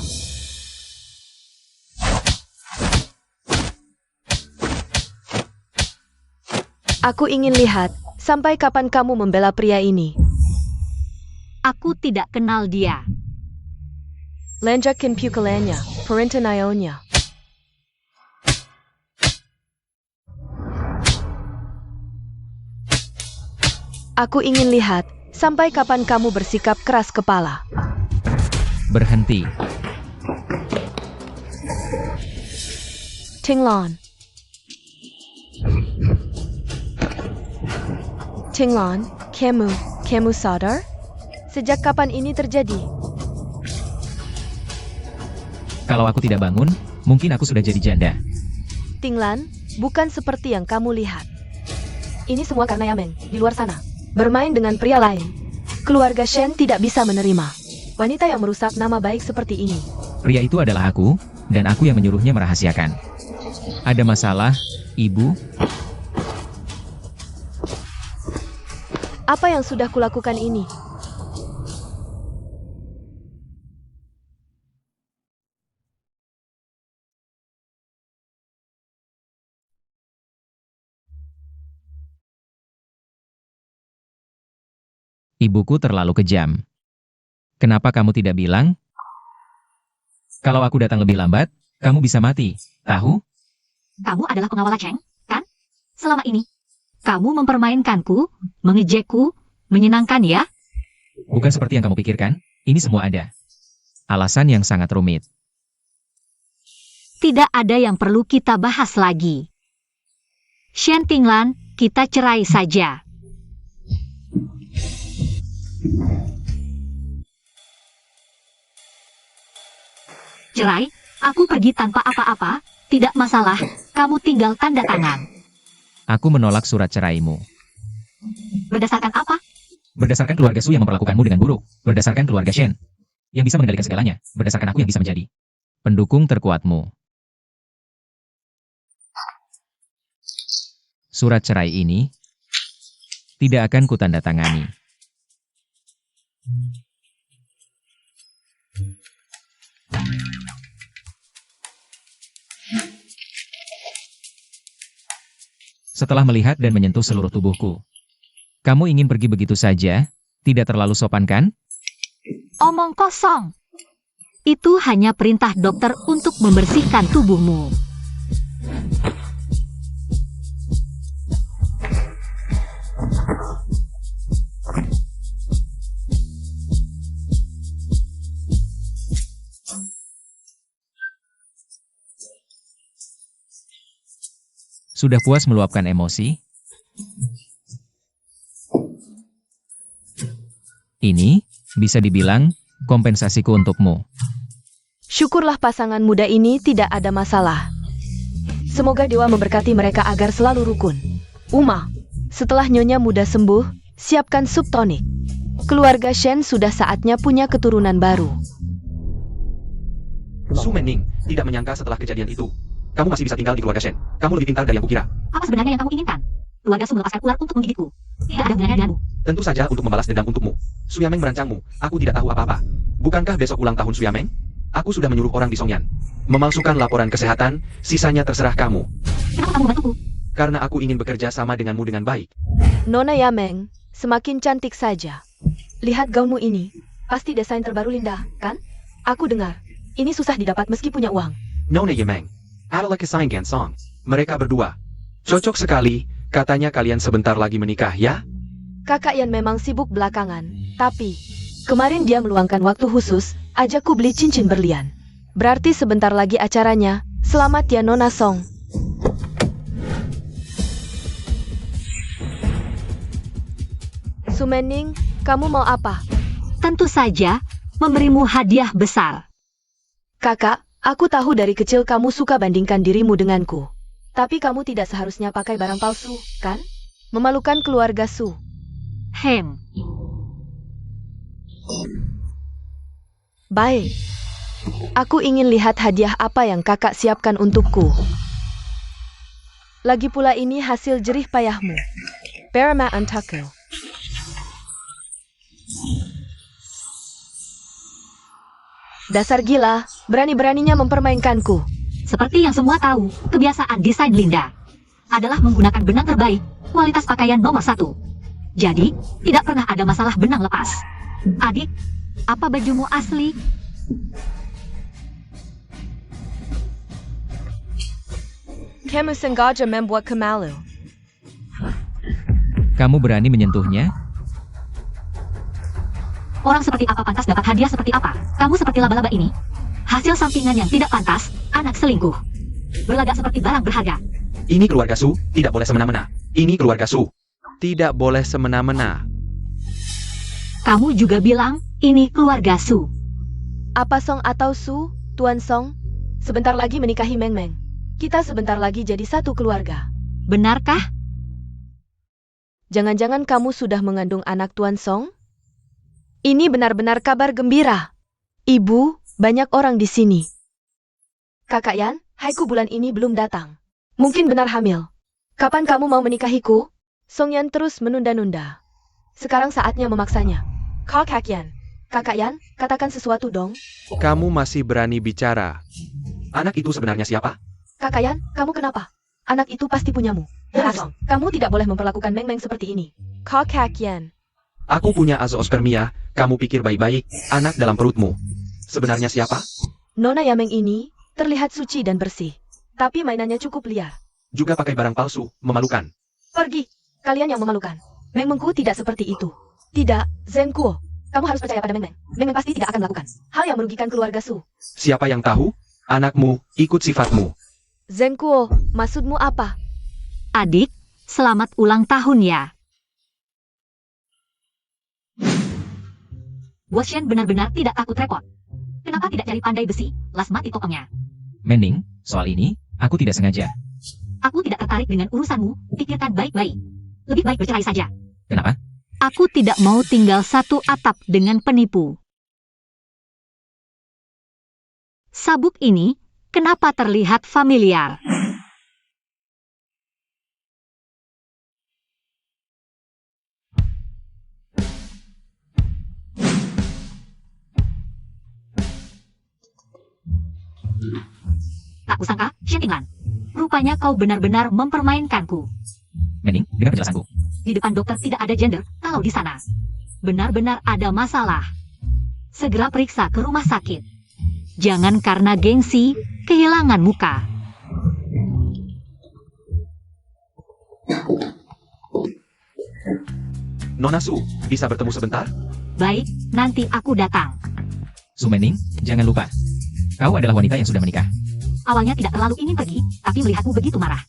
Aku ingin lihat, sampai kapan kamu membela pria ini? Aku tidak kenal dia. Lanjakin pukulannya, Perintanayonya. Aku ingin lihat, sampai kapan kamu bersikap keras kepala? Berhenti. Tinglon. Tinglon, kamu sadar? Sejak kapan ini terjadi? Kalau aku tidak bangun, mungkin aku sudah jadi janda. Tinglan, bukan seperti yang kamu lihat. Ini semua karena Yameng, di luar sana. Bermain dengan pria lain. Keluarga Shen tidak bisa menerima wanita yang merusak nama baik seperti ini. Pria itu adalah aku, dan aku yang menyuruhnya merahasiakan. Ada masalah, Ibu? Apa yang sudah kulakukan ini? Ibuku terlalu kejam. Kenapa kamu tidak bilang? Kalau aku datang lebih lambat, kamu bisa mati. Tahu? Kamu adalah pengawal Cheng, kan? Selama ini, kamu mempermainkanku, mengejekku, menyenangkan ya? Bukan seperti yang kamu pikirkan, ini semua ada. Alasan yang sangat rumit. Tidak ada yang perlu kita bahas lagi. Shen Tinglan, kita cerai saja. Cerai? Aku pergi tanpa apa-apa, tidak masalah, kamu tinggal tanda tangan. Aku menolak surat ceraimu. Berdasarkan apa? Berdasarkan keluarga Su yang memperlakukanmu dengan buruk. Berdasarkan keluarga Shen yang bisa mengendalikan segalanya. Berdasarkan aku yang bisa menjadi pendukung terkuatmu. Surat cerai ini tidak akan kutandatangani. Setelah melihat dan menyentuh seluruh tubuhku, kamu ingin pergi begitu saja? Tidak terlalu sopan kan? Omong kosong. Itu hanya perintah dokter untuk membersihkan tubuhmu. Sudah puas meluapkan emosi? Ini bisa dibilang kompensasiku untukmu. Syukurlah pasangan muda ini tidak ada masalah. Semoga dewa memberkati mereka agar selalu rukun. Uma, setelah nyonya muda sembuh, siapkan sup tonik. Keluarga Shen sudah saatnya punya keturunan baru. Su Menning tidak menyangka setelah kejadian itu. Kamu masih bisa tinggal di keluarga Shen. Kamu lebih pintar dari yang kukira. Apa sebenarnya yang kamu inginkan? Keluarga Su melepaskan ular untuk menggigitku. Tidak ada hubungannya denganmu. Tentu saja untuk membalas dendam untukmu. Su Yameng merancangmu. Aku tidak tahu apa-apa. Bukankah besok ulang tahun Su Yameng? Aku sudah menyuruh orang di Songyan memalsukan laporan kesehatan, sisanya terserah kamu. Kenapa kamu membantuku? Karena aku ingin bekerja sama denganmu dengan baik. Nona Yameng, semakin cantik saja. Lihat gaunmu ini. Pasti desain terbaru Linda, kan? Aku dengar. Ini susah didapat meski punya uang. Nona Yameng adalah Kesaing Gansong. Mereka berdua cocok sekali. Katanya kalian sebentar lagi menikah, ya? Kakak Yan memang sibuk belakangan. Tapi, kemarin dia meluangkan waktu khusus, ajakku beli cincin berlian. Berarti sebentar lagi acaranya. Selamat ya Nona Song. Sumening, kamu mau apa? Tentu saja, memberimu hadiah besar. Kakak, aku tahu dari kecil kamu suka bandingkan dirimu denganku. Tapi kamu tidak seharusnya pakai barang palsu, kan? Memalukan keluarga Su. Hem. Baik. Aku ingin lihat hadiah apa yang kakak siapkan untukku. Lagi pula ini hasil jerih payahmu. Berma untukku. Dasar gila, berani-beraninya mempermainkanku. Seperti yang semua tahu, kebiasaan desain Linda adalah menggunakan benang terbaik, kualitas pakaian nomor 1. Jadi, tidak pernah ada masalah benang lepas. Adik, apa bajumu asli? Kamu sengaja membuat kemalu. Kamu berani menyentuhnya? Orang seperti apa pantas dapat hadiah seperti apa? Kamu seperti laba-laba ini. Hasil sampingan yang tidak pantas, anak selingkuh. Berlagak seperti barang berharga. Ini keluarga Su, tidak boleh semena-mena. Ini keluarga Su. Tidak boleh semena-mena. Kamu juga bilang, ini keluarga Su. Apa Song atau Su, Tuan Song? Sebentar lagi menikahi Meng Meng. Kita sebentar lagi jadi satu keluarga. Benarkah? Jangan-jangan kamu sudah mengandung anak Tuan Song? Ini benar-benar kabar gembira. Ibu, banyak orang di sini. Kakak Yan, Haiku bulan ini belum datang. Mungkin benar hamil. Kapan kamu mau menikahiku? Song Yan terus menunda-nunda. Sekarang saatnya memaksanya. Kakak Yan, katakan sesuatu dong. Kamu masih berani bicara. Anak itu sebenarnya siapa? Kakak Yan, kamu kenapa? Anak itu pasti punyamu. Song, kamu tidak boleh memperlakukan Meng Meng seperti ini. Kakak Yan. Aku punya azoospermia, kamu pikir baik-baik, anak dalam perutmu. Sebenarnya siapa? Nona Yameng ini terlihat suci dan bersih. Tapi mainannya cukup liar. Juga pakai barang palsu, memalukan. Pergi, kalian yang memalukan. Meng Mengku tidak seperti itu. Tidak, Zengkuo. Kamu harus percaya pada Meng Meng. Meng Meng pasti tidak akan melakukan hal yang merugikan keluarga Su. Siapa yang tahu? Anakmu, ikut sifatmu. Zengkuo, maksudmu apa? Adik, selamat ulang tahun ya. Bos Shen benar-benar tidak takut repot. Kenapa tidak cari pandai besi, las mati tokongnya? Mending, soal ini, aku tidak sengaja. Aku tidak tertarik dengan urusanmu, pikirkan baik-baik. Lebih baik bercerai saja. Kenapa? Aku tidak mau tinggal satu atap dengan penipu. Sabuk ini, kenapa terlihat familiar? Tak kusangka, Shen Tinglan. Rupanya kau benar-benar mempermainkanku. Mending, dengar penjelasanku. Di depan dokter tidak ada gender, kalau di sana benar-benar ada masalah. Segera periksa ke rumah sakit. Jangan karena gengsi, kehilangan muka. Nona Su, bisa bertemu sebentar? Baik, nanti aku datang. Su Mending, jangan lupa. Kau adalah wanita yang sudah menikah. Awalnya tidak terlalu ingin pergi, tapi melihatmu begitu marah.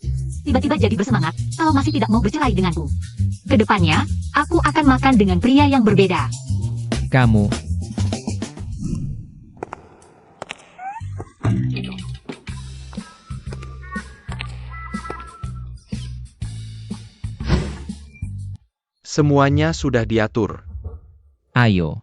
Tiba-tiba jadi bersemangat, kalau masih tidak mau bercerai denganku. Kedepannya, aku akan makan dengan pria yang berbeda. Kamu, Semuanya sudah diatur. ayo.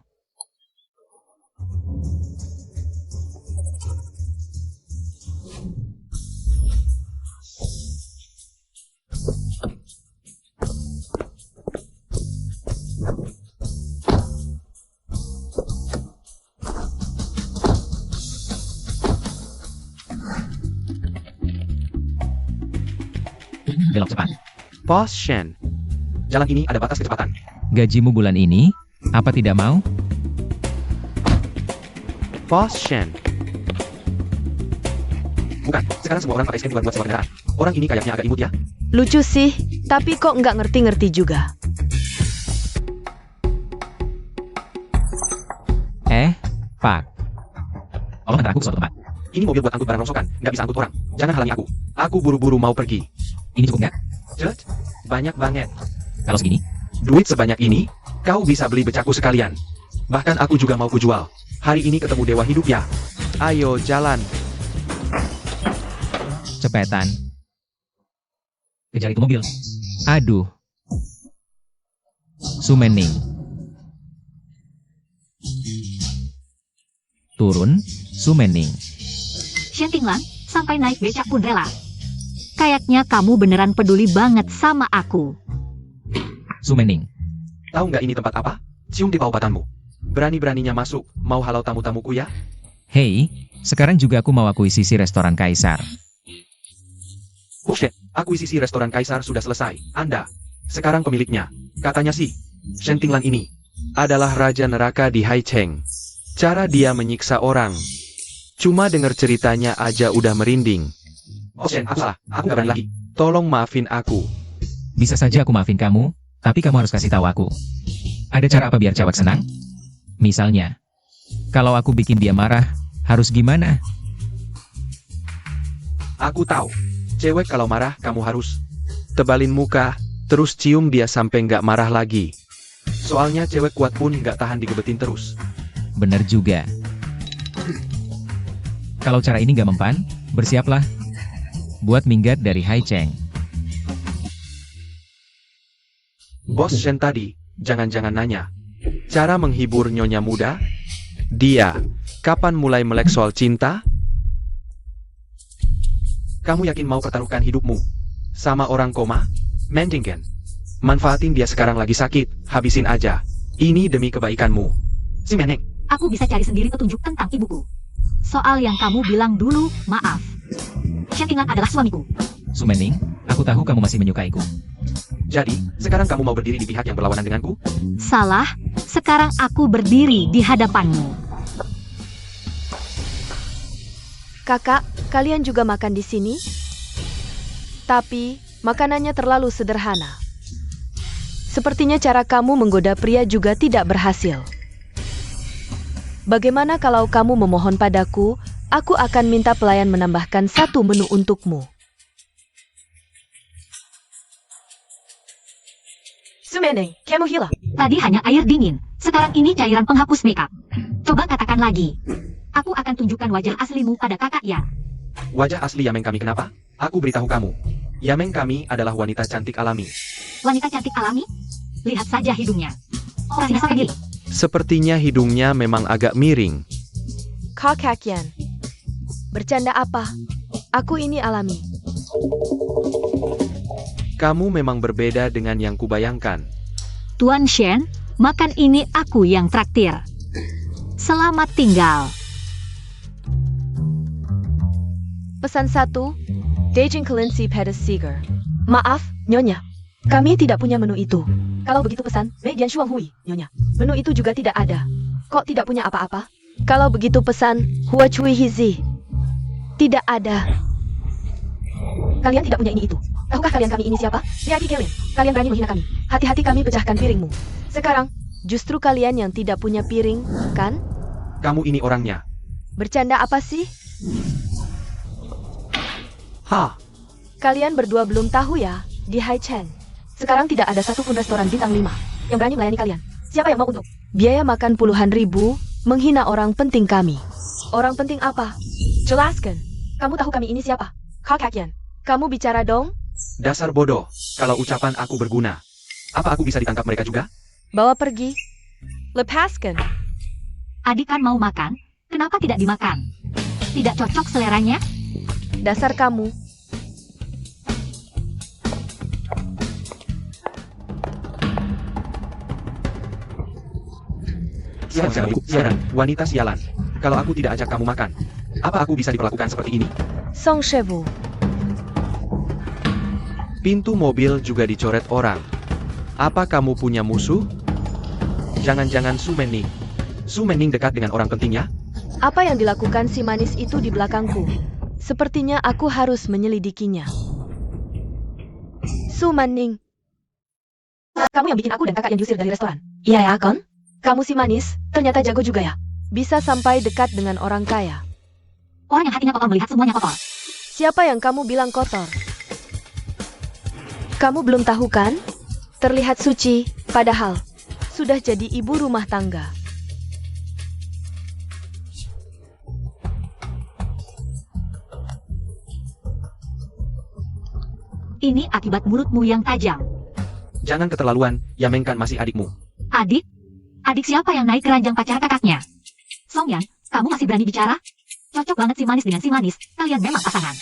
Belok cepat. Bos Shen, jalan ini ada batas kecepatan. Gajimu bulan ini, apa tidak mau? Bos Shen. Bukan, sekarang semua orang pakai scan buat sewa kendaraan. Orang ini kayaknya agak imut ya. Lucu sih, tapi kok nggak ngerti-ngerti juga. Pak. Tolong antar aku ke suatu tempat. Ini mobil buat angkut barang rongsokan, nggak bisa angkut orang. Jangan halangi aku. Aku buru-buru mau pergi. Ini cukup nggak? Jet, banyak banget. Kalau segini, Duit sebanyak ini, kau bisa beli becaku sekalian. Bahkan aku juga mau kujual. Hari ini ketemu dewa hidup ya. Ayo jalan. cepetan. Kejar itu mobil. Aduh. Su Mending. Turun, Su Mending. Shen Tinglan, sampai naik becak pun rela. Kayaknya kamu beneran peduli banget sama aku. Su Mening, Tahu nggak ini tempat apa? Cium di paupatanmu. Berani-beraninya masuk, mau halau tamu-tamuku ya? hei, sekarang juga aku mau akuisisi restoran Kaisar. Oh shit, akuisisi restoran Kaisar sudah selesai. Anda, sekarang pemiliknya. Katanya sih, Shen Tinglan ini adalah Raja Neraka di Haicheng. Cara dia menyiksa orang. Cuma dengar ceritanya aja udah merinding. Oh Shen, aku salah. Aku nggak berani lagi. Tolong maafin aku. Bisa saja aku maafin kamu, tapi kamu harus kasih tahu aku. Ada cara apa biar cewek senang? Misalnya, kalau aku bikin dia marah, harus gimana? Aku tahu. Cewek kalau marah, kamu harus tebalin muka, terus cium dia sampai nggak marah lagi. Soalnya cewek kuat pun nggak tahan digebetin terus. Bener juga. Kalau cara ini gak mempan, bersiaplah buat minggat dari Haicheng. Bos Shen tadi, jangan-jangan nanya. Cara menghibur nyonya muda? Dia, kapan mulai melek soal cinta? Kamu yakin mau pertaruhkan hidupmu sama orang koma? Mendingan manfaatin dia sekarang lagi sakit, habisin aja. Ini demi kebaikanmu. Si Meneng, Aku bisa cari sendiri petunjuk tentang ibuku. Soal yang kamu bilang dulu, maaf. Shen Tinglan adalah suamiku. Su Mening, aku tahu kamu masih menyukaiku. jadi sekarang kamu mau berdiri di pihak yang berlawanan denganku? Salah, sekarang aku berdiri di hadapanmu. Kakak, kalian juga makan di sini? Tapi, makanannya terlalu sederhana. Sepertinya cara kamu menggoda pria juga tidak berhasil. Bagaimana kalau kamu memohon padaku, aku akan minta pelayan menambahkan satu menu untukmu. Sumeneng, kamu hilang. Tadi hanya air dingin, sekarang ini cairan penghapus makeup. Coba katakan lagi. Aku akan tunjukkan wajah aslimu pada kakak Yan. Wajah asli Yameng kami kenapa? Aku beritahu kamu. Yameng kami adalah wanita cantik alami. Wanita cantik alami? Lihat saja hidungnya. Operasi dasar geli. Sepertinya hidungnya memang agak miring. Kakak Yan. Bercanda apa? Aku ini alami. Kamu memang berbeda dengan yang kubayangkan. Tuan Shen, makan ini aku yang traktir. Selamat tinggal. Pesan 1, Daging kelinci pedas segar. Maaf, Nyonya. Kami tidak punya menu itu. Kalau begitu pesan, Mei Dian Shuang Hui, Nyonya. Menu itu juga tidak ada. Kok tidak punya apa-apa? Kalau begitu pesan, Hua Cui Hizi. Tidak ada. Kalian tidak punya ini itu. Tahukah kalian kami ini siapa? Liaki Kelin. Kalian berani menghina kami. Hati-hati kami pecahkan piringmu. Sekarang, justru kalian yang tidak punya piring, kan? Kamu ini orangnya. Bercanda apa sih? Hah? Kalian berdua belum tahu ya, di Haicheng. Sekarang tidak ada satupun restoran bintang 5 yang berani melayani kalian. Siapa yang mau untuk biaya makan puluhan ribu, menghina orang penting kami? Orang penting apa? Jelaskan. Kamu tahu kami ini siapa? Kakak Yan. Kamu bicara dong? Dasar bodoh. Kalau ucapan aku berguna. Apa aku bisa ditangkap mereka juga? Bawa pergi. Lepaskan. Adik kan mau makan, kenapa tidak dimakan? Tidak cocok seleranya? Dasar kamu. Sialan, wanita sialan. Kalau aku tidak ajak kamu makan, apa aku bisa diperlakukan seperti ini? Song Shevu. Pintu mobil juga dicoret orang. Apa kamu punya musuh? Jangan-jangan Su Mening. Su Mening dekat dengan orang pentingnya? Apa yang dilakukan si manis itu di belakangku? Sepertinya aku harus menyelidikinya. Su Manning. Kamu yang bikin aku dan kakak yang diusir dari restoran. Iya ya, Kon? Kamu si manis, ternyata jago juga ya. Bisa sampai dekat dengan orang kaya. Orang yang hatinya kotor melihat semuanya kotor. Siapa yang kamu bilang kotor? Kamu belum tahu kan? Terlihat suci, padahal sudah jadi ibu rumah tangga. Ini akibat mulutmu yang tajam. Jangan keterlaluan, Yameng kan masih adikmu. Adik? Adik siapa yang naik keranjang pacar kakaknya? Song Yan, kamu masih berani bicara? Cocok banget si manis dengan si manis, kalian memang pasangan.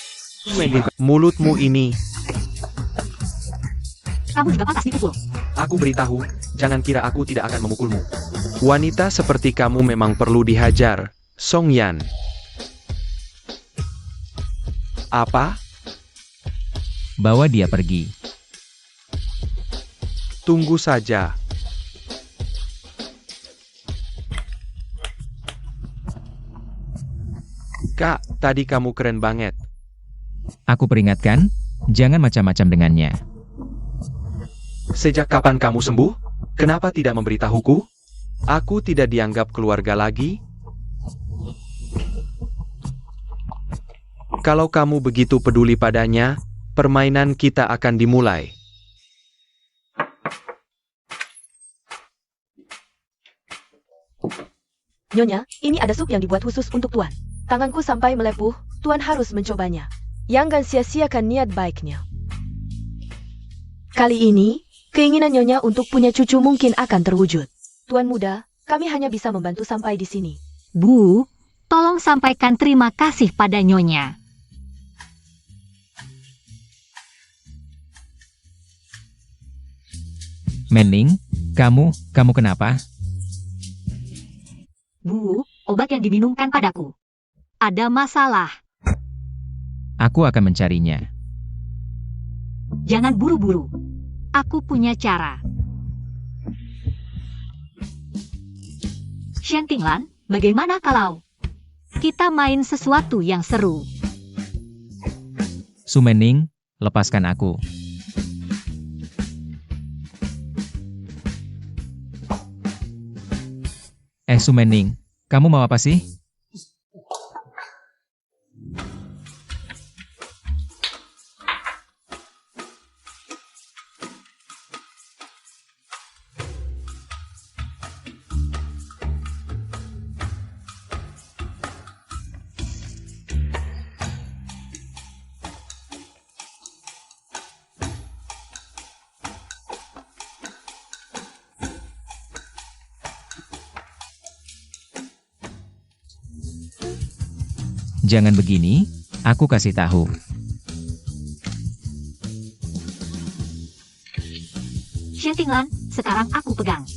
Mulutmu ini. Kamu juga pantas dipukul. Aku beritahu, jangan kira aku tidak akan memukulmu. Wanita seperti kamu memang perlu dihajar, Song Yan. Apa? Bawa dia pergi. Tunggu saja. Kak, tadi kamu keren banget. Aku peringatkan, jangan macam-macam dengannya. Sejak kapan kamu sembuh? Kenapa tidak memberitahuku? Aku tidak dianggap keluarga lagi. Kalau kamu begitu peduli padanya, permainan kita akan dimulai. Nyonya, ini ada sup yang dibuat khusus untuk Tuan. Tanganku sampai melepuh, Tuan harus mencobanya. Jangan sia-siakan niat baiknya. Kali ini, keinginan Nyonya untuk punya cucu mungkin akan terwujud. Tuan muda, kami hanya bisa membantu sampai di sini. Bu, tolong sampaikan terima kasih pada Nyonya. Menning, kamu kenapa? Bu, obat yang diminumkan padaku. Ada masalah. Aku akan mencarinya. Jangan buru-buru. Aku punya cara. Shentinglan, bagaimana kalau kita main sesuatu yang seru? Su Menning, lepaskan aku. Su Menning, kamu mau apa sih? Jangan begini, aku kasih tahu. Shentinglan, sekarang aku pegang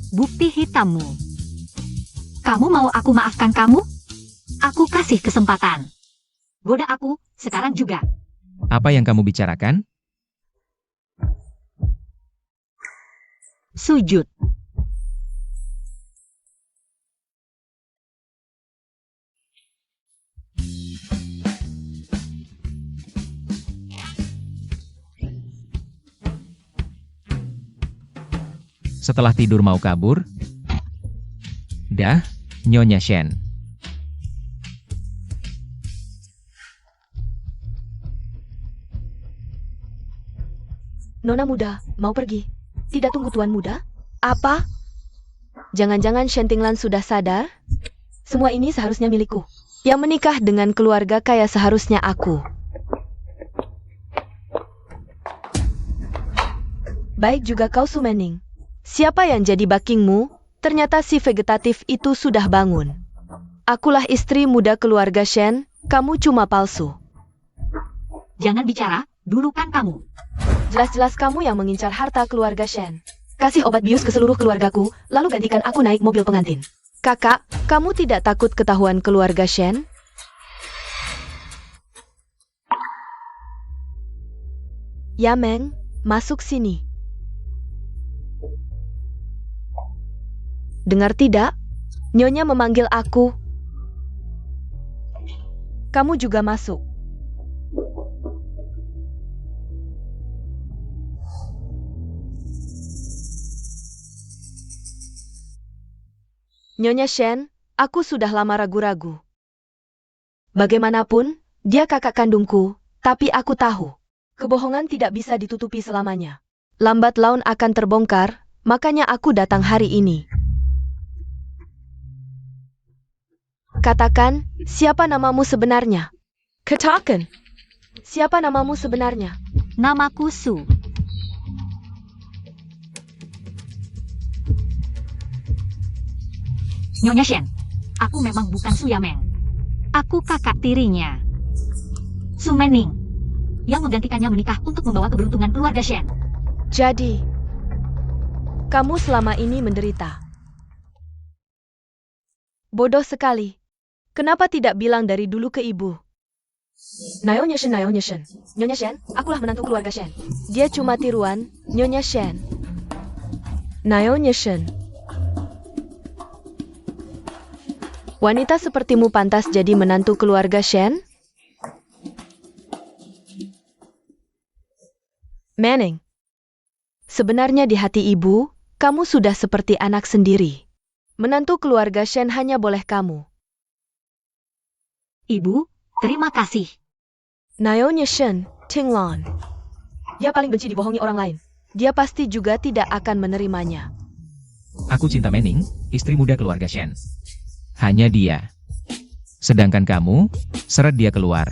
bukti hitammu. Kamu mau aku maafkan kamu? Aku kasih kesempatan. Goda aku, sekarang juga. Apa yang kamu bicarakan? Sujud. Setelah tidur mau kabur? Dah, Nyonya Shen. Nona muda, mau pergi? Tidak tunggu Tuan muda? Apa? Jangan-jangan Shentinglan sudah sadar? Semua ini seharusnya milikku. Yang menikah dengan keluarga kaya seharusnya aku. Baik juga kau Su Menning. Siapa yang jadi bakingmu? Ternyata si vegetatif itu sudah bangun. Akulah istri muda keluarga Shen, kamu cuma palsu. Jangan bicara, dulu kan kamu. Jelas-jelas kamu yang mengincar harta keluarga Shen. Kasih obat bius ke seluruh keluargaku, lalu gantikan aku naik mobil pengantin. Kakak, kamu tidak takut ketahuan keluarga Shen? Yameng, masuk sini. Dengar tidak? Nyonya memanggil aku. Kamu juga masuk. Nyonya Shen, aku sudah lama ragu-ragu. Bagaimanapun, dia kakak kandungku, tapi aku tahu. Kebohongan tidak bisa ditutupi selamanya. Lambat laun akan terbongkar, makanya aku datang hari ini. Katakan, siapa namamu sebenarnya? Katakan, siapa namamu sebenarnya? Namaku Su. Nyonya Shen, aku memang bukan Su Yameng. Aku kakak tirinya. Su Mening, yang menggantikannya menikah untuk membawa keberuntungan keluarga Shen. Jadi, kamu selama ini menderita. Bodoh sekali. Kenapa tidak bilang dari dulu ke ibu? Nyonya Shen. Nyonya Shen, akulah menantu keluarga Shen. Dia cuma tiruan, Nyonya Shen. Nyonya Shen. Wanita sepertimu pantas jadi menantu keluarga Shen? Manning, sebenarnya di hati ibu, kamu sudah seperti anak sendiri. Menantu keluarga Shen hanya boleh kamu. Ibu, terima kasih. Nyonya Shen, Tinglan. Dia paling benci dibohongi orang lain. Dia pasti juga tidak akan menerimanya. Aku cinta Manning, istri muda keluarga Shen. Hanya dia. Sedangkan kamu, seret dia keluar.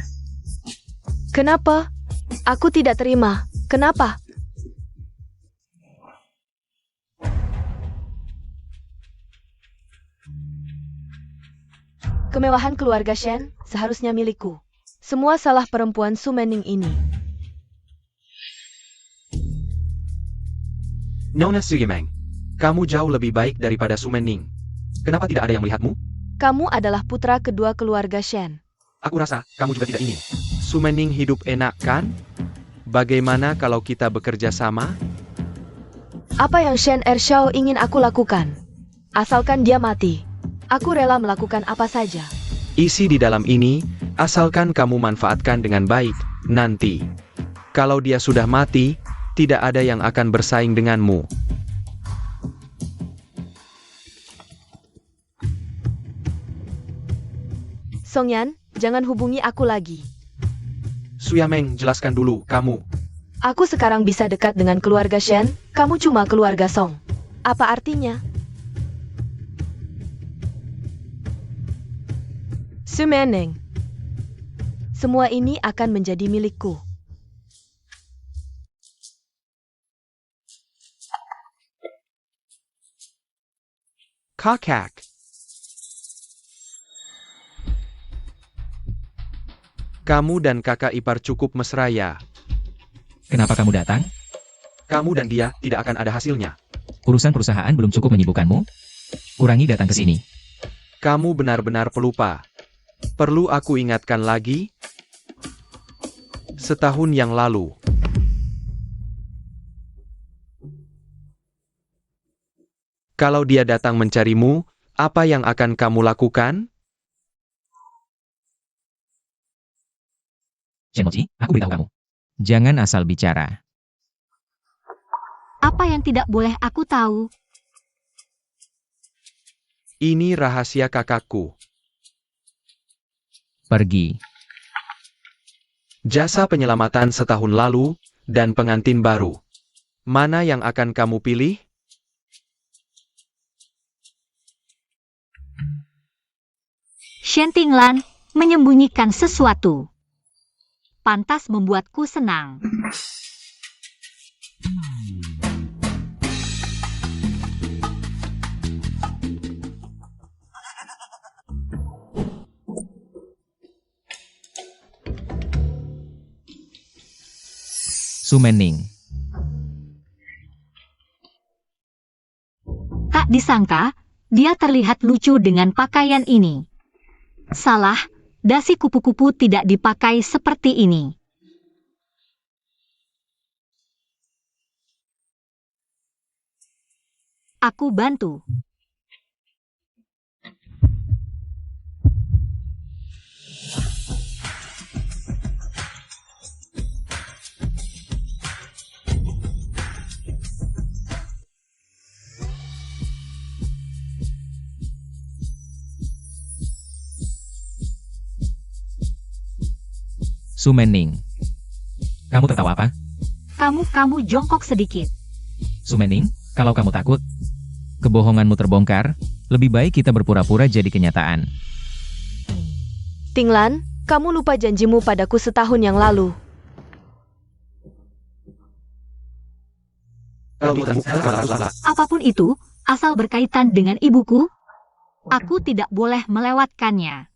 Kenapa? Aku tidak terima. Kenapa? Kemewahan keluarga Shen seharusnya milikku. Semua salah perempuan Su Mening ini. Nona Su Yimeng, kamu jauh lebih baik daripada Su Mening. Kenapa tidak ada yang melihatmu? Kamu adalah putra kedua keluarga Shen. Aku rasa kamu juga tidak ingin. Su Mening hidup enak kan? Bagaimana kalau kita bekerja sama? Apa yang Shen Ershao ingin aku lakukan? Asalkan dia mati, aku rela melakukan apa saja. Isi di dalam ini, asalkan kamu manfaatkan dengan baik, nanti. Kalau dia sudah mati, tidak ada yang akan bersaing denganmu. Songyan, jangan hubungi aku lagi. Su Yameng, jelaskan dulu, kamu. Aku sekarang bisa dekat dengan keluarga Shen, kamu cuma keluarga Song. Apa artinya? Su Mening, semua ini akan menjadi milikku. Kakak. Kamu dan kakak ipar cukup mesra ya. Kenapa kamu datang? Kamu dan dia tidak akan ada hasilnya. Urusan perusahaan belum cukup menyibukkanmu? Kurangi datang ke sini. Kamu benar-benar pelupa. Perlu aku ingatkan lagi? Setahun yang lalu. Kalau dia datang mencarimu, apa yang akan kamu lakukan? Shen Mochi, aku beritahu kamu. Jangan asal bicara. Apa yang tidak boleh aku tahu? Ini rahasia kakakku. Pergi. Jasa penyelamatan setahun lalu, dan pengantin baru. Mana yang akan kamu pilih? Shen Tinglan menyembunyikan sesuatu. Pantas membuatku senang. Su Mening. Tak disangka, dia terlihat lucu dengan pakaian ini. Salah, dasi kupu-kupu tidak dipakai seperti ini. Aku bantu. Su Mening. Kamu tertawa apa? Kamu jongkok sedikit. Su Mening, kalau kamu takut, kebohonganmu terbongkar, lebih baik kita berpura-pura jadi kenyataan. Tinglan, kamu lupa janjimu padaku setahun yang lalu. Apapun itu, asal berkaitan dengan ibuku, aku tidak boleh melewatkannya.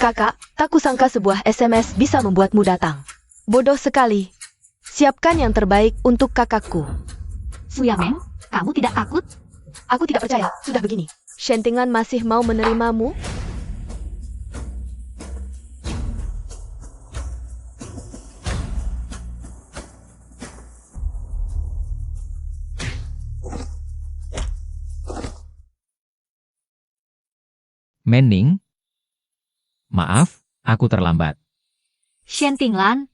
Kakak, tak kusangka sebuah SMS bisa membuatmu datang. Bodoh sekali. Siapkan yang terbaik untuk kakakku. Su Yameng, kamu tidak takut? Aku tidak percaya, sudah begini. Shen Tinglan masih mau menerimamu? Menning? Maaf, aku terlambat. Shen Tinglan,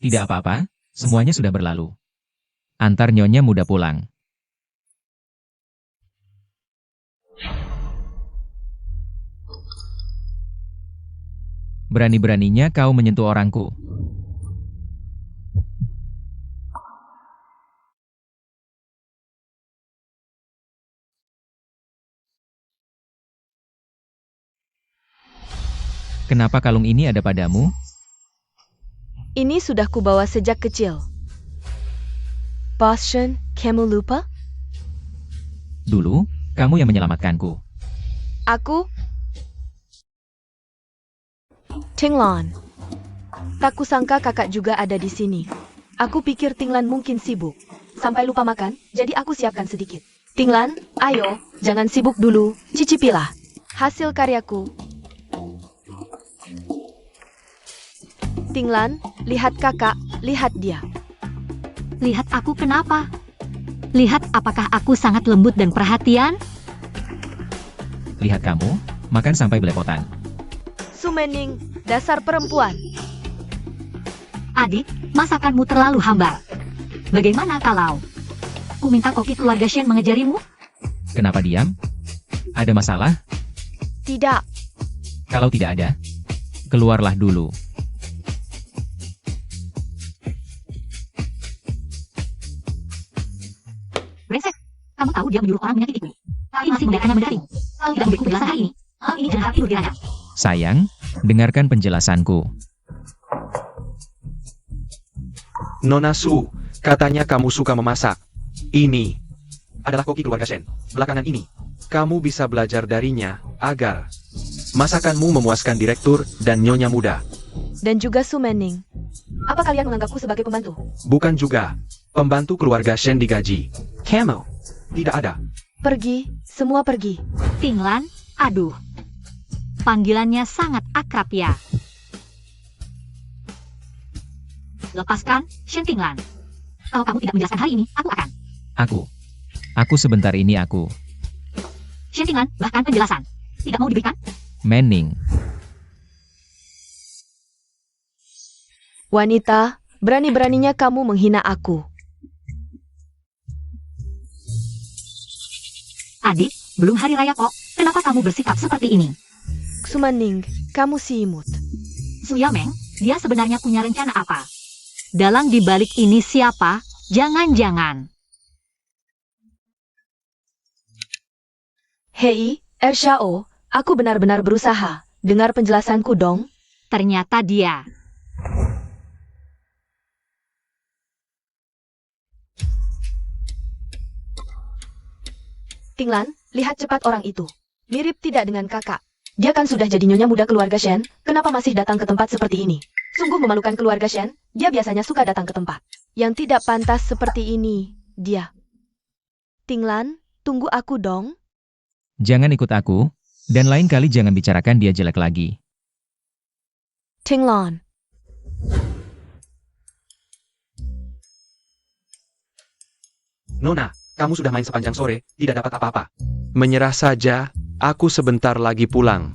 Tidak apa-apa, semuanya sudah berlalu. Antar Nyonya Muda pulang. Berani-beraninya kau menyentuh orangku. Kenapa kalung ini ada padamu? Ini sudah kubawa sejak kecil. Bos Shen, kamu lupa? Dulu, kamu yang menyelamatkanku. Aku? Tinglan. Tak kusangka kakak juga ada di sini. Aku pikir Tinglan mungkin sibuk. Sampai lupa makan, jadi aku siapkan sedikit. Tinglan, ayo, jangan sibuk dulu, cicipilah. Hasil karyaku. Tinglan, lihat kakak, lihat dia. lihat aku kenapa? Lihat apakah aku sangat lembut dan perhatian? Lihat kamu, makan sampai belepotan. Sumening, dasar perempuan. Adik, masakanmu terlalu hambar. Bagaimana kalau ku minta koki keluarga Shen mengejarimu? Kenapa diam? Ada masalah? Tidak, Kalau tidak ada, keluarlah dulu. Brengsek, kamu tahu dia menyuruh orang menyakitiku. Tapi masih membiarkannya mendarimu. Tidak memberiku penjelasan hari ini. Hal ini jangan harap tidur diranya. Sayang, dengarkan penjelasanku. Nona Su, katanya kamu suka memasak. Ini adalah koki keluarga Shen. Belakangan ini, kamu bisa belajar darinya agar masakanmu memuaskan direktur dan nyonya muda. dan juga Sumening. Apa kalian menganggapku sebagai pembantu? Bukan juga. Pembantu keluarga Shen digaji. Kamu? Tidak ada. Pergi, semua pergi. Tinglan, aduh. Panggilannya sangat akrab ya. Lepaskan, Shen Tinglan. Kalau kamu tidak menjelaskan hari ini, aku akan. Aku sebentar ini aku. Shen Tinglan, bahkan penjelasan. Tidak mau diberikan? Menning, Wanita, berani-beraninya kamu menghina aku. Adik, belum hari raya kok. Kenapa kamu bersikap seperti ini? Sumening, kamu si imut. Su Yameng, dia sebenarnya punya rencana apa? Dalang di balik ini siapa? Jangan-jangan. Hei, Ershao, aku benar-benar berusaha. Dengar penjelasanku dong. Ternyata dia. Tinglan, lihat cepat orang itu. Mirip tidak dengan kakak. Dia kan sudah jadi nyonya muda keluarga Shen, kenapa masih datang ke tempat seperti ini? Sungguh memalukan keluarga Shen, dia biasanya suka datang ke tempat yang tidak pantas seperti ini, dia. Tinglan, tunggu aku dong. jangan ikut aku, dan lain kali jangan bicarakan dia jelek lagi. Tinglan. Nona, kamu sudah main sepanjang sore, tidak dapat apa-apa. Menyerah saja, aku sebentar lagi pulang.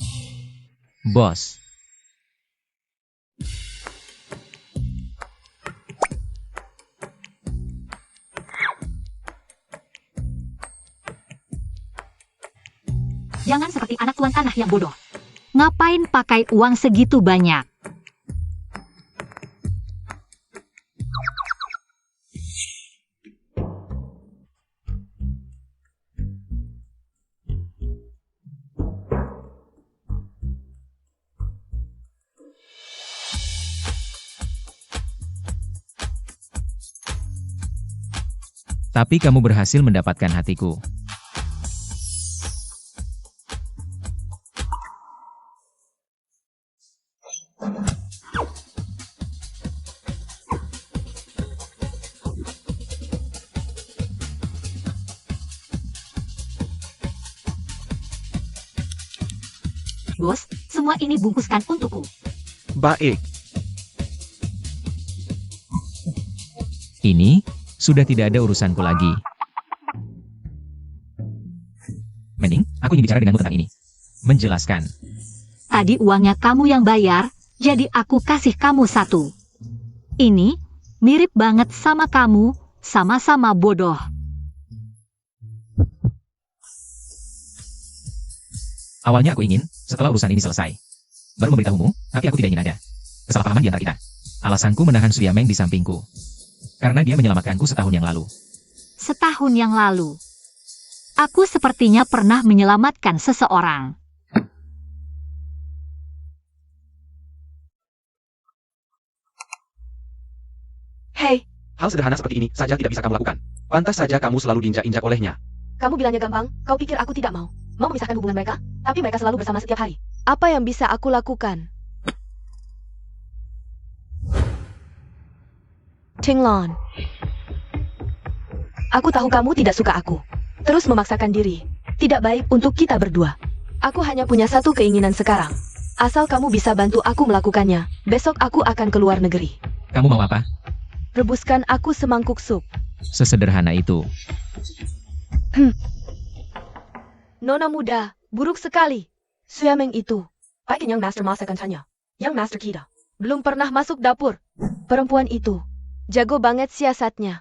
Bos, Jangan seperti anak tuan tanah yang bodoh. Ngapain pakai uang segitu banyak? tapi kamu berhasil mendapatkan hatiku. bos, semua ini bungkuskan untukku. Baik. Ini sudah tidak ada urusanku lagi. Mending, aku ingin bicara denganmu tentang ini. Menjelaskan. Tadi uangnya kamu yang bayar, jadi aku kasih kamu 1. Ini mirip banget sama kamu, sama-sama bodoh. Awalnya aku ingin, setelah urusan ini selesai, baru memberitahumu, tapi aku tidak ingin ada kesalahpahaman di antara kita. Alasanku menahan Surya Meng di sampingku. Karena dia menyelamatkanku setahun yang lalu. Setahun yang lalu, aku sepertinya pernah menyelamatkan seseorang. Hei, Hal sederhana seperti ini saja tidak bisa kamu lakukan. Pantas saja kamu selalu diinjak-injak olehnya. kamu bilangnya gampang, kau pikir aku tidak mau memisahkan hubungan mereka? Tapi mereka selalu bersama setiap hari. Apa yang bisa aku lakukan? Tinglon. Aku tahu kamu tidak suka aku. Terus memaksakan diri. Tidak baik untuk kita berdua. Aku hanya punya satu keinginan sekarang. Asal kamu bisa bantu aku melakukannya, besok aku akan ke luar negeri. Kamu mau apa? Rebuskan aku semangkuk sup. Sesederhana itu. Nona muda, buruk sekali. Suyameng itu. Pakin yang master masakan yang master kita. Belum pernah masuk dapur. Perempuan itu. Jago banget siasatnya.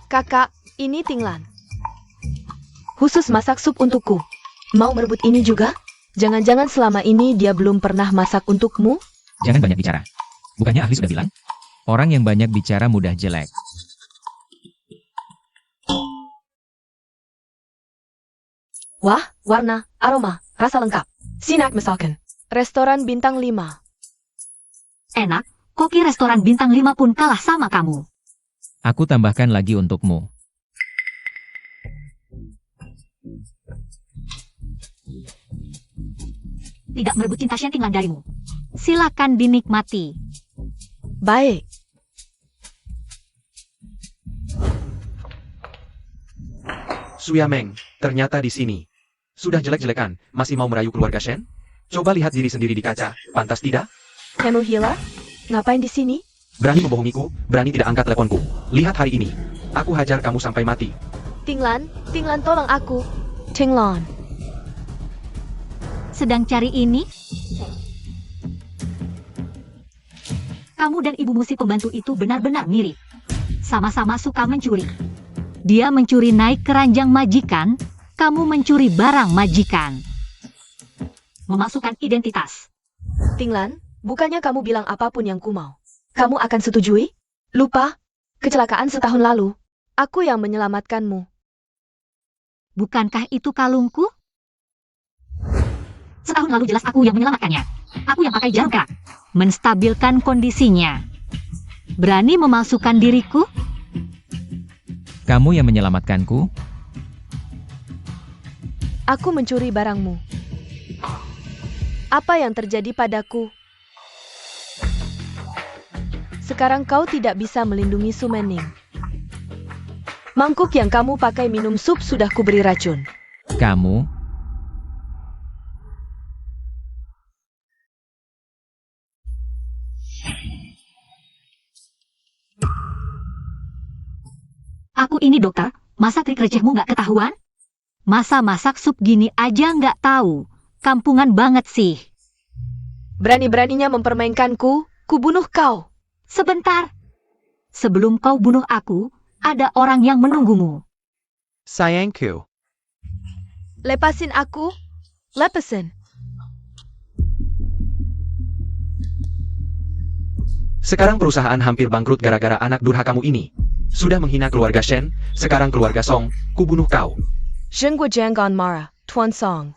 Kakak, ini Tinglan. Khusus masak sup untukku. Mau merebut ini juga? Jangan-jangan selama ini dia belum pernah masak untukmu? Jangan banyak bicara. Bukannya ahli sudah bilang? Orang yang banyak bicara mudah jelek. Wah, warna, aroma, rasa lengkap. Sinak misalkan. Restoran bintang 5. Enak, koki restoran bintang 5 pun kalah sama kamu. Aku tambahkan lagi untukmu. Tidak merebut cinta Shentinglan darimu. Silakan dinikmati. Baik. Suyameng, ternyata di sini. Sudah jelek-jelekan, masih mau merayu keluarga Shen? Coba lihat diri sendiri di kaca, pantas tidak? Kamu Hila? Ngapain di sini? Berani membohongiku, berani tidak angkat teleponku. Lihat hari ini. Aku hajar kamu sampai mati. Tinglan tolong aku. Tinglan. Sedang cari ini? Kamu dan ibumu si pembantu itu benar-benar mirip. Sama-sama suka mencuri. Dia mencuri naik keranjang majikan, kamu mencuri barang majikan. Memasukkan identitas. Tinglan, bukannya kamu bilang apapun yang ku mau. Kamu akan setujui? Lupa? Kecelakaan setahun lalu. Aku yang menyelamatkanmu. Bukankah itu kalungku? Setahun lalu jelas aku yang menyelamatkannya. Aku yang pakai jarum gerak. Menstabilkan kondisinya. Berani memalsukan diriku? Kamu yang menyelamatkanku? Aku mencuri barangmu. Apa yang terjadi padaku? Sekarang kau tidak bisa melindungi Sumening. Mangkuk yang kamu pakai minum sup sudah kuberi racun. Kamu? Aku ini dokter, masa trik recehmu nggak ketahuan? Masa masak sup gini aja nggak tahu? Kampungan banget sih. Berani-beraninya mempermainkanku, ku bunuh kau. Sebentar. Sebelum kau bunuh aku, ada orang yang menunggumu. Sayangku. Lepasin aku. Lepasin. Sekarang perusahaan hampir bangkrut gara-gara anak durhakamu ini. Sudah menghina keluarga Shen, sekarang keluarga Song, ku bunuh kau. Zhengguo Jiangan Mara, Tuan Song.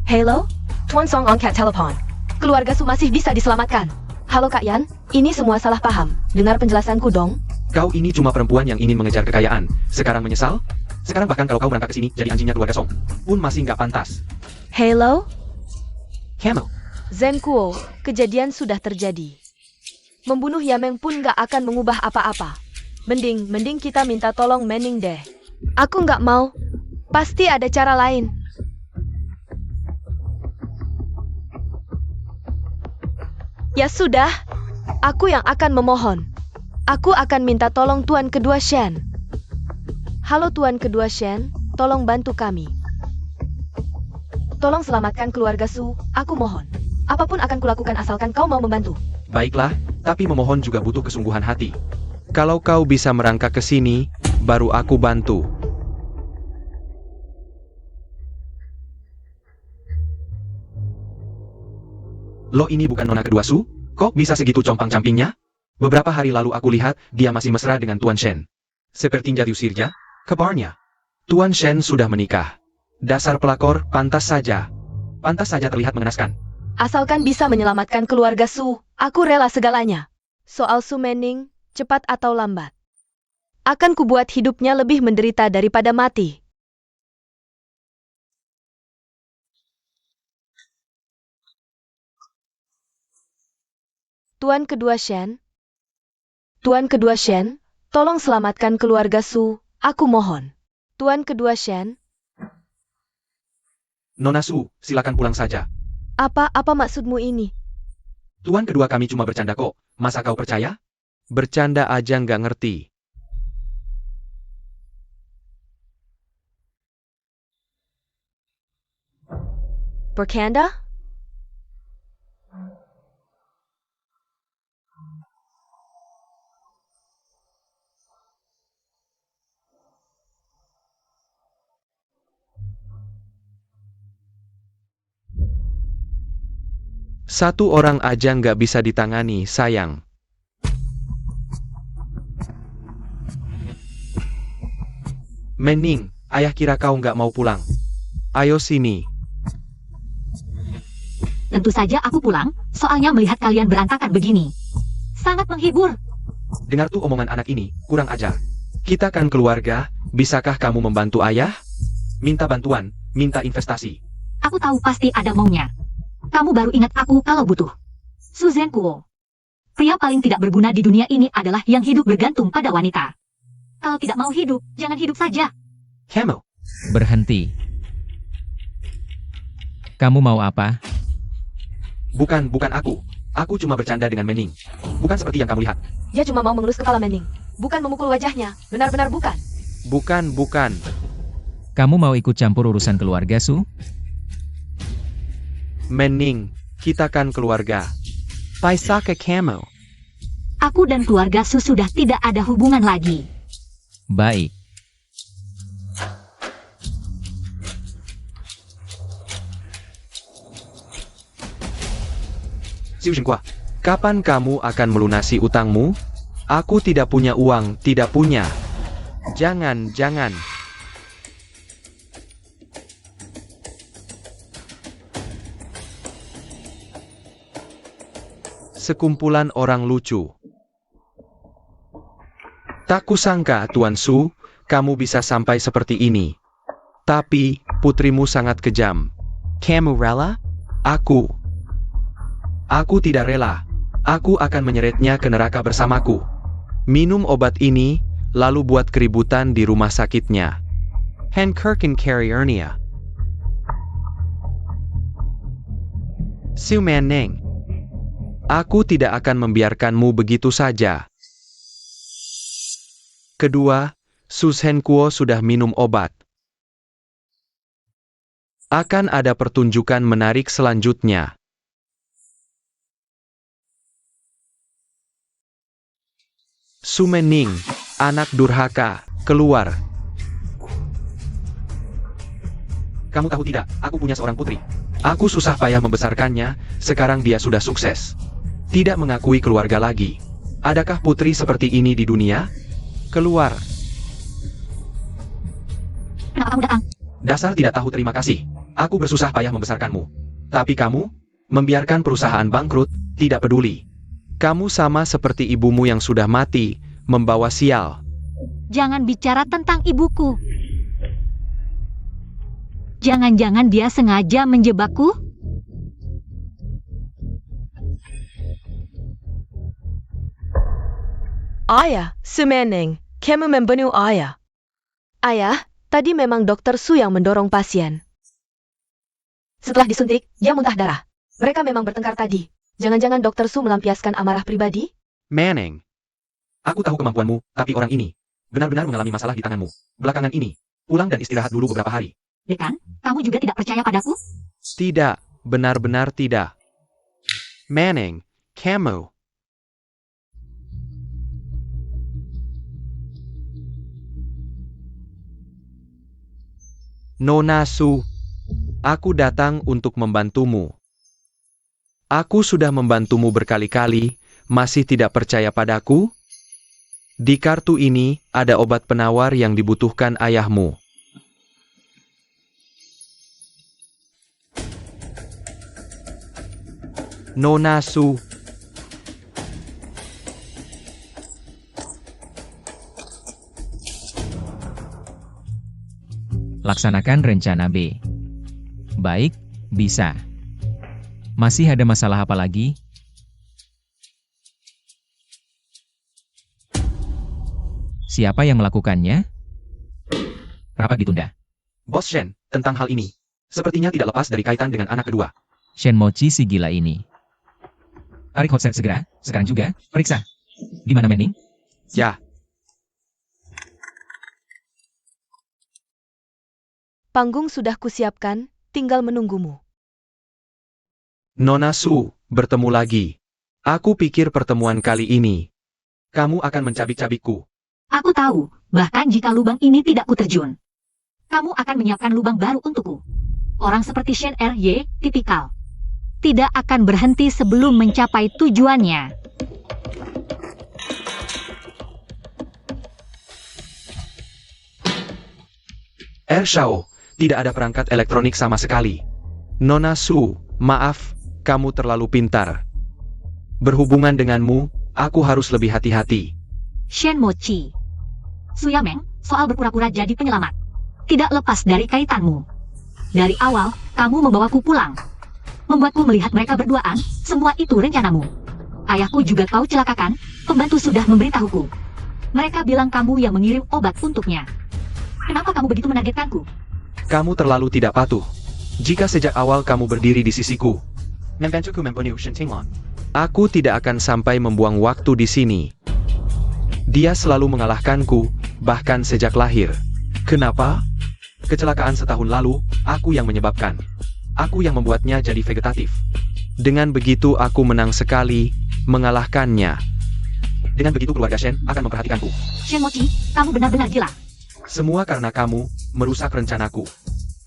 Halo? Tuan Song angkat telepon. Keluarga Su masih bisa diselamatkan. Halo Kak Yan, ini semua salah paham. Dengar penjelasanku dong. Kau ini cuma perempuan yang ingin mengejar kekayaan. Sekarang menyesal? Sekarang bahkan kalau kau berangkat ke sini jadi anjingnya keluarga Song, pun masih nggak pantas. Halo? Hemo. Zhengguo, kejadian sudah terjadi. Membunuh Yameng pun gak akan mengubah apa-apa. Mending kita minta tolong Manning deh. Aku gak mau. Pasti ada cara lain. Ya sudah, aku yang akan memohon. Aku akan minta tolong Tuan Kedua Shen. Halo Tuan Kedua Shen, tolong bantu kami. Tolong selamatkan keluarga Su, aku mohon. Apapun akan kulakukan asalkan kau mau membantu. Baiklah, tapi memohon juga butuh kesungguhan hati. Kalau kau bisa merangkak ke sini, baru aku bantu. Lo ini bukan Nona Kedua Su? Kok bisa segitu compang-campingnya? Beberapa hari lalu aku lihat, dia masih mesra dengan Tuan Shen. Sepertinya diusirnya ke barnya. Tuan Shen sudah menikah. Dasar pelakor, pantas saja terlihat mengenaskan. Asalkan bisa menyelamatkan keluarga Su, aku rela segalanya. Soal Su Manning, cepat atau lambat, akan kubuat hidupnya lebih menderita daripada mati. Tuan Kedua Shen, tolong selamatkan keluarga Su, aku mohon. Tuan Kedua Shen. Nona Su, silakan pulang saja. Apa maksudmu ini? Tuan kedua kami cuma bercanda kok, masa kau percaya? Bercanda aja nggak ngerti. Bercanda? Satu orang aja nggak bisa ditangani, sayang. Manning, ayah kira kau nggak mau pulang. Ayo sini. Tentu saja aku pulang, soalnya melihat kalian berantakan begini. Sangat menghibur. Dengar tuh omongan anak ini, kurang ajar. Kita kan keluarga, bisakah kamu membantu ayah? Minta bantuan, minta investasi. Aku tahu pasti ada maunya. Kamu baru ingat aku kalau butuh. Su Zhenguo. Pria paling tidak berguna di dunia ini adalah yang hidup bergantung pada wanita. Kalau tidak mau hidup, jangan hidup saja. Kamu. Berhenti. Kamu mau apa? Bukan aku. Aku cuma bercanda dengan Manning. Bukan seperti yang kamu lihat. Dia cuma mau mengelus kepala Manning, bukan memukul wajahnya. Benar-benar bukan. Bukan. Kamu mau ikut campur urusan keluarga, Su? Manning, kita kan keluarga. Paisaka kamu. Aku dan keluarga Su sudah tidak ada hubungan lagi. Baik. Xiu Xingqua, kapan kamu akan melunasi utangmu? Aku tidak punya uang, tidak punya. Jangan. Sekumpulan orang lucu. Tak kusangka, Tuan Su, kamu bisa sampai seperti ini. Tapi, putrimu sangat kejam. Kamu rela? Aku tidak rela. Aku akan menyeretnya ke neraka bersamaku. Minum obat ini, lalu buat keributan di rumah sakitnya. Handkerken Carriernia. Su Manning. Aku tidak akan membiarkanmu begitu saja. Kedua, Su Zhenguo sudah minum obat. Akan ada pertunjukan menarik selanjutnya. Su Manning, anak durhaka, keluar. Kamu tahu tidak, aku punya seorang putri. Aku susah payah membesarkannya, sekarang dia sudah sukses. Tidak mengakui keluarga lagi. Adakah putri seperti ini di dunia? Keluar. Kenapa kamu datang? Dasar tidak tahu terima kasih. Aku bersusah payah membesarkanmu. Tapi kamu, membiarkan perusahaan bangkrut, tidak peduli. Kamu sama seperti ibumu yang sudah mati, membawa sial. Jangan bicara tentang ibuku. Jangan-jangan dia sengaja menjebakku? Ayah, Sumeneng, kamu membunuh ayah. Ayah, tadi memang Dokter Su yang mendorong pasien. Setelah disuntik, dia muntah darah. Mereka memang bertengkar tadi. Jangan-jangan Dokter Su melampiaskan amarah pribadi? Manning. Aku tahu kemampuanmu, tapi orang ini benar-benar mengalami masalah di tanganmu. Belakangan ini, pulang dan istirahat dulu beberapa hari. Dekan, kamu juga tidak percaya padaku? Tidak, benar-benar tidak. Manning, kamu. Nona Su, aku datang untuk membantumu. Aku sudah membantumu berkali-kali, masih tidak percaya padaku? Di kartu ini ada obat penawar yang dibutuhkan ayahmu. Nona Su. Laksanakan rencana B. Baik, bisa. Masih ada masalah apa lagi? Siapa yang melakukannya? Rapat ditunda. Bos Shen, tentang hal ini. Sepertinya tidak lepas dari kaitan dengan anak kedua. Shen Mochi si gila ini. Tarik hotset segera, sekarang juga, periksa. Di mana Manning? Ya, Panggung sudah kusiapkan, tinggal menunggumu. Nona Su, bertemu lagi. Aku pikir pertemuan kali ini, kamu akan mencabik-cabikku. Aku tahu, bahkan jika lubang ini tidak kuterjun, kamu akan menyiapkan lubang baru untukku. Orang seperti Shen R.Y. tipikal. Tidak akan berhenti sebelum mencapai tujuannya. Shao, tidak ada perangkat elektronik sama sekali. Nona Su, maaf, kamu terlalu pintar. Berhubungan denganmu, aku harus lebih hati-hati. Shen Mochi. Su Yameng, soal berpura-pura jadi penyelamat. Tidak lepas dari kaitanmu. Dari awal, kamu membawaku pulang. Membuatku melihat mereka berduaan, semua itu rencanamu. Ayahku juga kau celakakan, pembantu sudah memberitahuku. Mereka bilang kamu yang mengirim obat untuknya. Kenapa kamu begitu menargetkanku? Kamu terlalu tidak patuh. Jika sejak awal kamu berdiri di sisiku, aku tidak akan sampai membuang waktu di sini. Dia selalu mengalahkanku, bahkan sejak lahir. Kenapa? Kecelakaan setahun lalu, aku yang menyebabkan. Aku yang membuatnya jadi vegetatif. Dengan begitu aku menang sekali, mengalahkannya. Dengan begitu keluarga Shen akan memperhatikanku. Shen Mochi, kamu benar-benar gila. Semua karena kamu merusak rencanaku.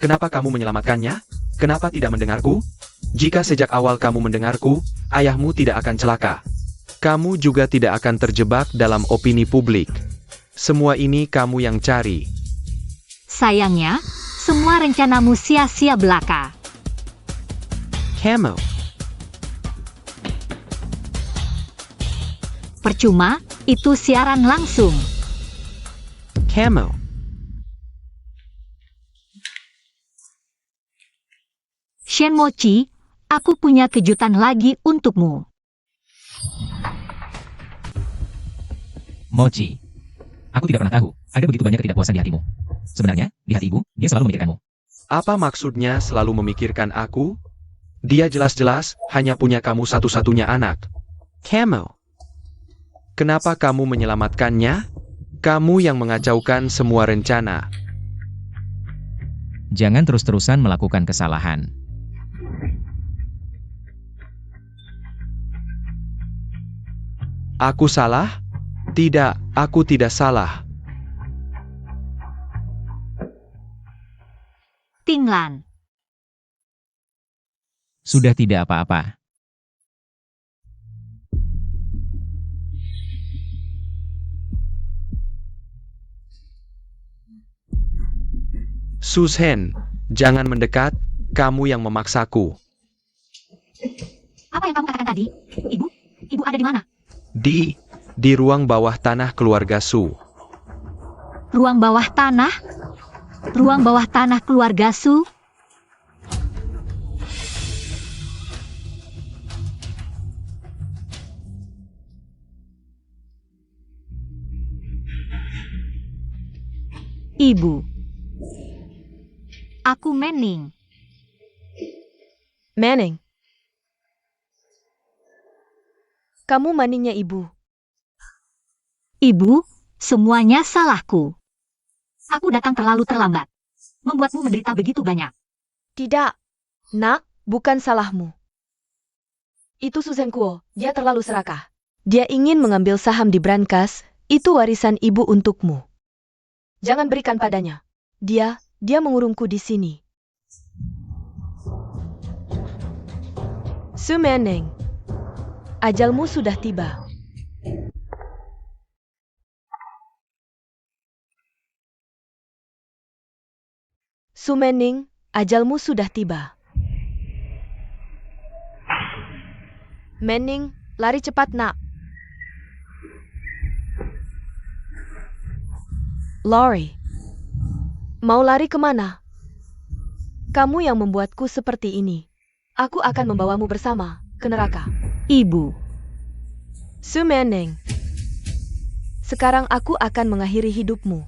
Kenapa kamu menyelamatkannya? Kenapa tidak mendengarku? Jika sejak awal kamu mendengarku, ayahmu tidak akan celaka. Kamu juga tidak akan terjebak dalam opini publik. Semua ini kamu yang cari. Sayangnya, semua rencanamu sia-sia belaka. Kamu. Percuma, itu siaran langsung. Kamu. Shen Mochi, aku punya kejutan lagi untukmu. Mochi. Aku tidak pernah tahu, ada begitu banyak ketidakpuasan di hatimu. Sebenarnya, di hati ibu, dia selalu memikirkanmu. Apa maksudnya selalu memikirkan aku? Dia jelas-jelas hanya punya kamu satu-satunya anak. Kamu. Kenapa kamu menyelamatkannya? Kamu yang mengacaukan semua rencana. Jangan terus-terusan melakukan kesalahan. Aku salah? Tidak, aku tidak salah. Tinglan. Sudah tidak apa-apa. Sushen, jangan mendekat, kamu yang memaksaku. Apa yang kamu katakan tadi? Ibu ada di mana? Di ruang bawah tanah keluarga Su. Ruang bawah tanah? Ruang bawah tanah keluarga Su? Ibu. Aku Manning. Manning. Kamu maningnya ibu. Ibu, semuanya salahku. Aku datang terlalu terlambat. Membuatmu menderita begitu banyak. Tidak. Nak, bukan salahmu. Itu Susan Kuo, dia terlalu serakah. Dia ingin mengambil saham di brankas, itu warisan ibu untukmu. Jangan berikan padanya. Dia mengurungku di sini. Su Manning, ajalmu sudah tiba. Su Manning, ajalmu sudah tiba. Manning, lari cepat nak. Laurie, mau lari kemana? Kamu yang membuatku seperti ini. Aku akan membawamu bersama ke neraka. Ibu. Su Manning, sekarang aku akan mengakhiri hidupmu.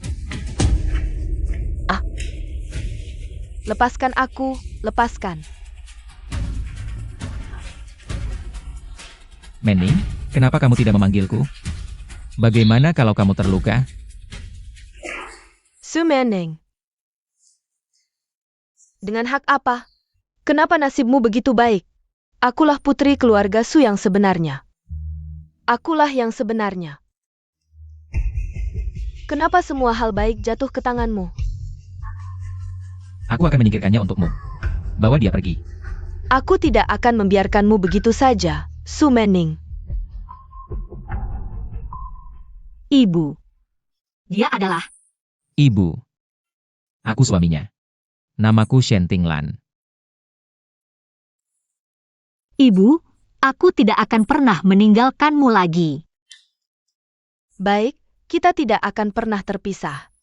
Lepaskan aku, lepaskan. Manning, kenapa kamu tidak memanggilku? Bagaimana kalau kamu terluka? Su Manning, dengan hak apa? Kenapa nasibmu begitu baik? Akulah putri keluarga Su yang sebenarnya. Akulah yang sebenarnya. Kenapa semua hal baik jatuh ke tanganmu? Aku akan menyingkirkannya untukmu. Bawa dia pergi. Aku tidak akan membiarkanmu begitu saja, Su Manning. Ibu. Dia adalah... Ibu. Aku suaminya. Namaku Shen Tinglan. Ibu, aku tidak akan pernah meninggalkanmu lagi. Baik, kita tidak akan pernah terpisah.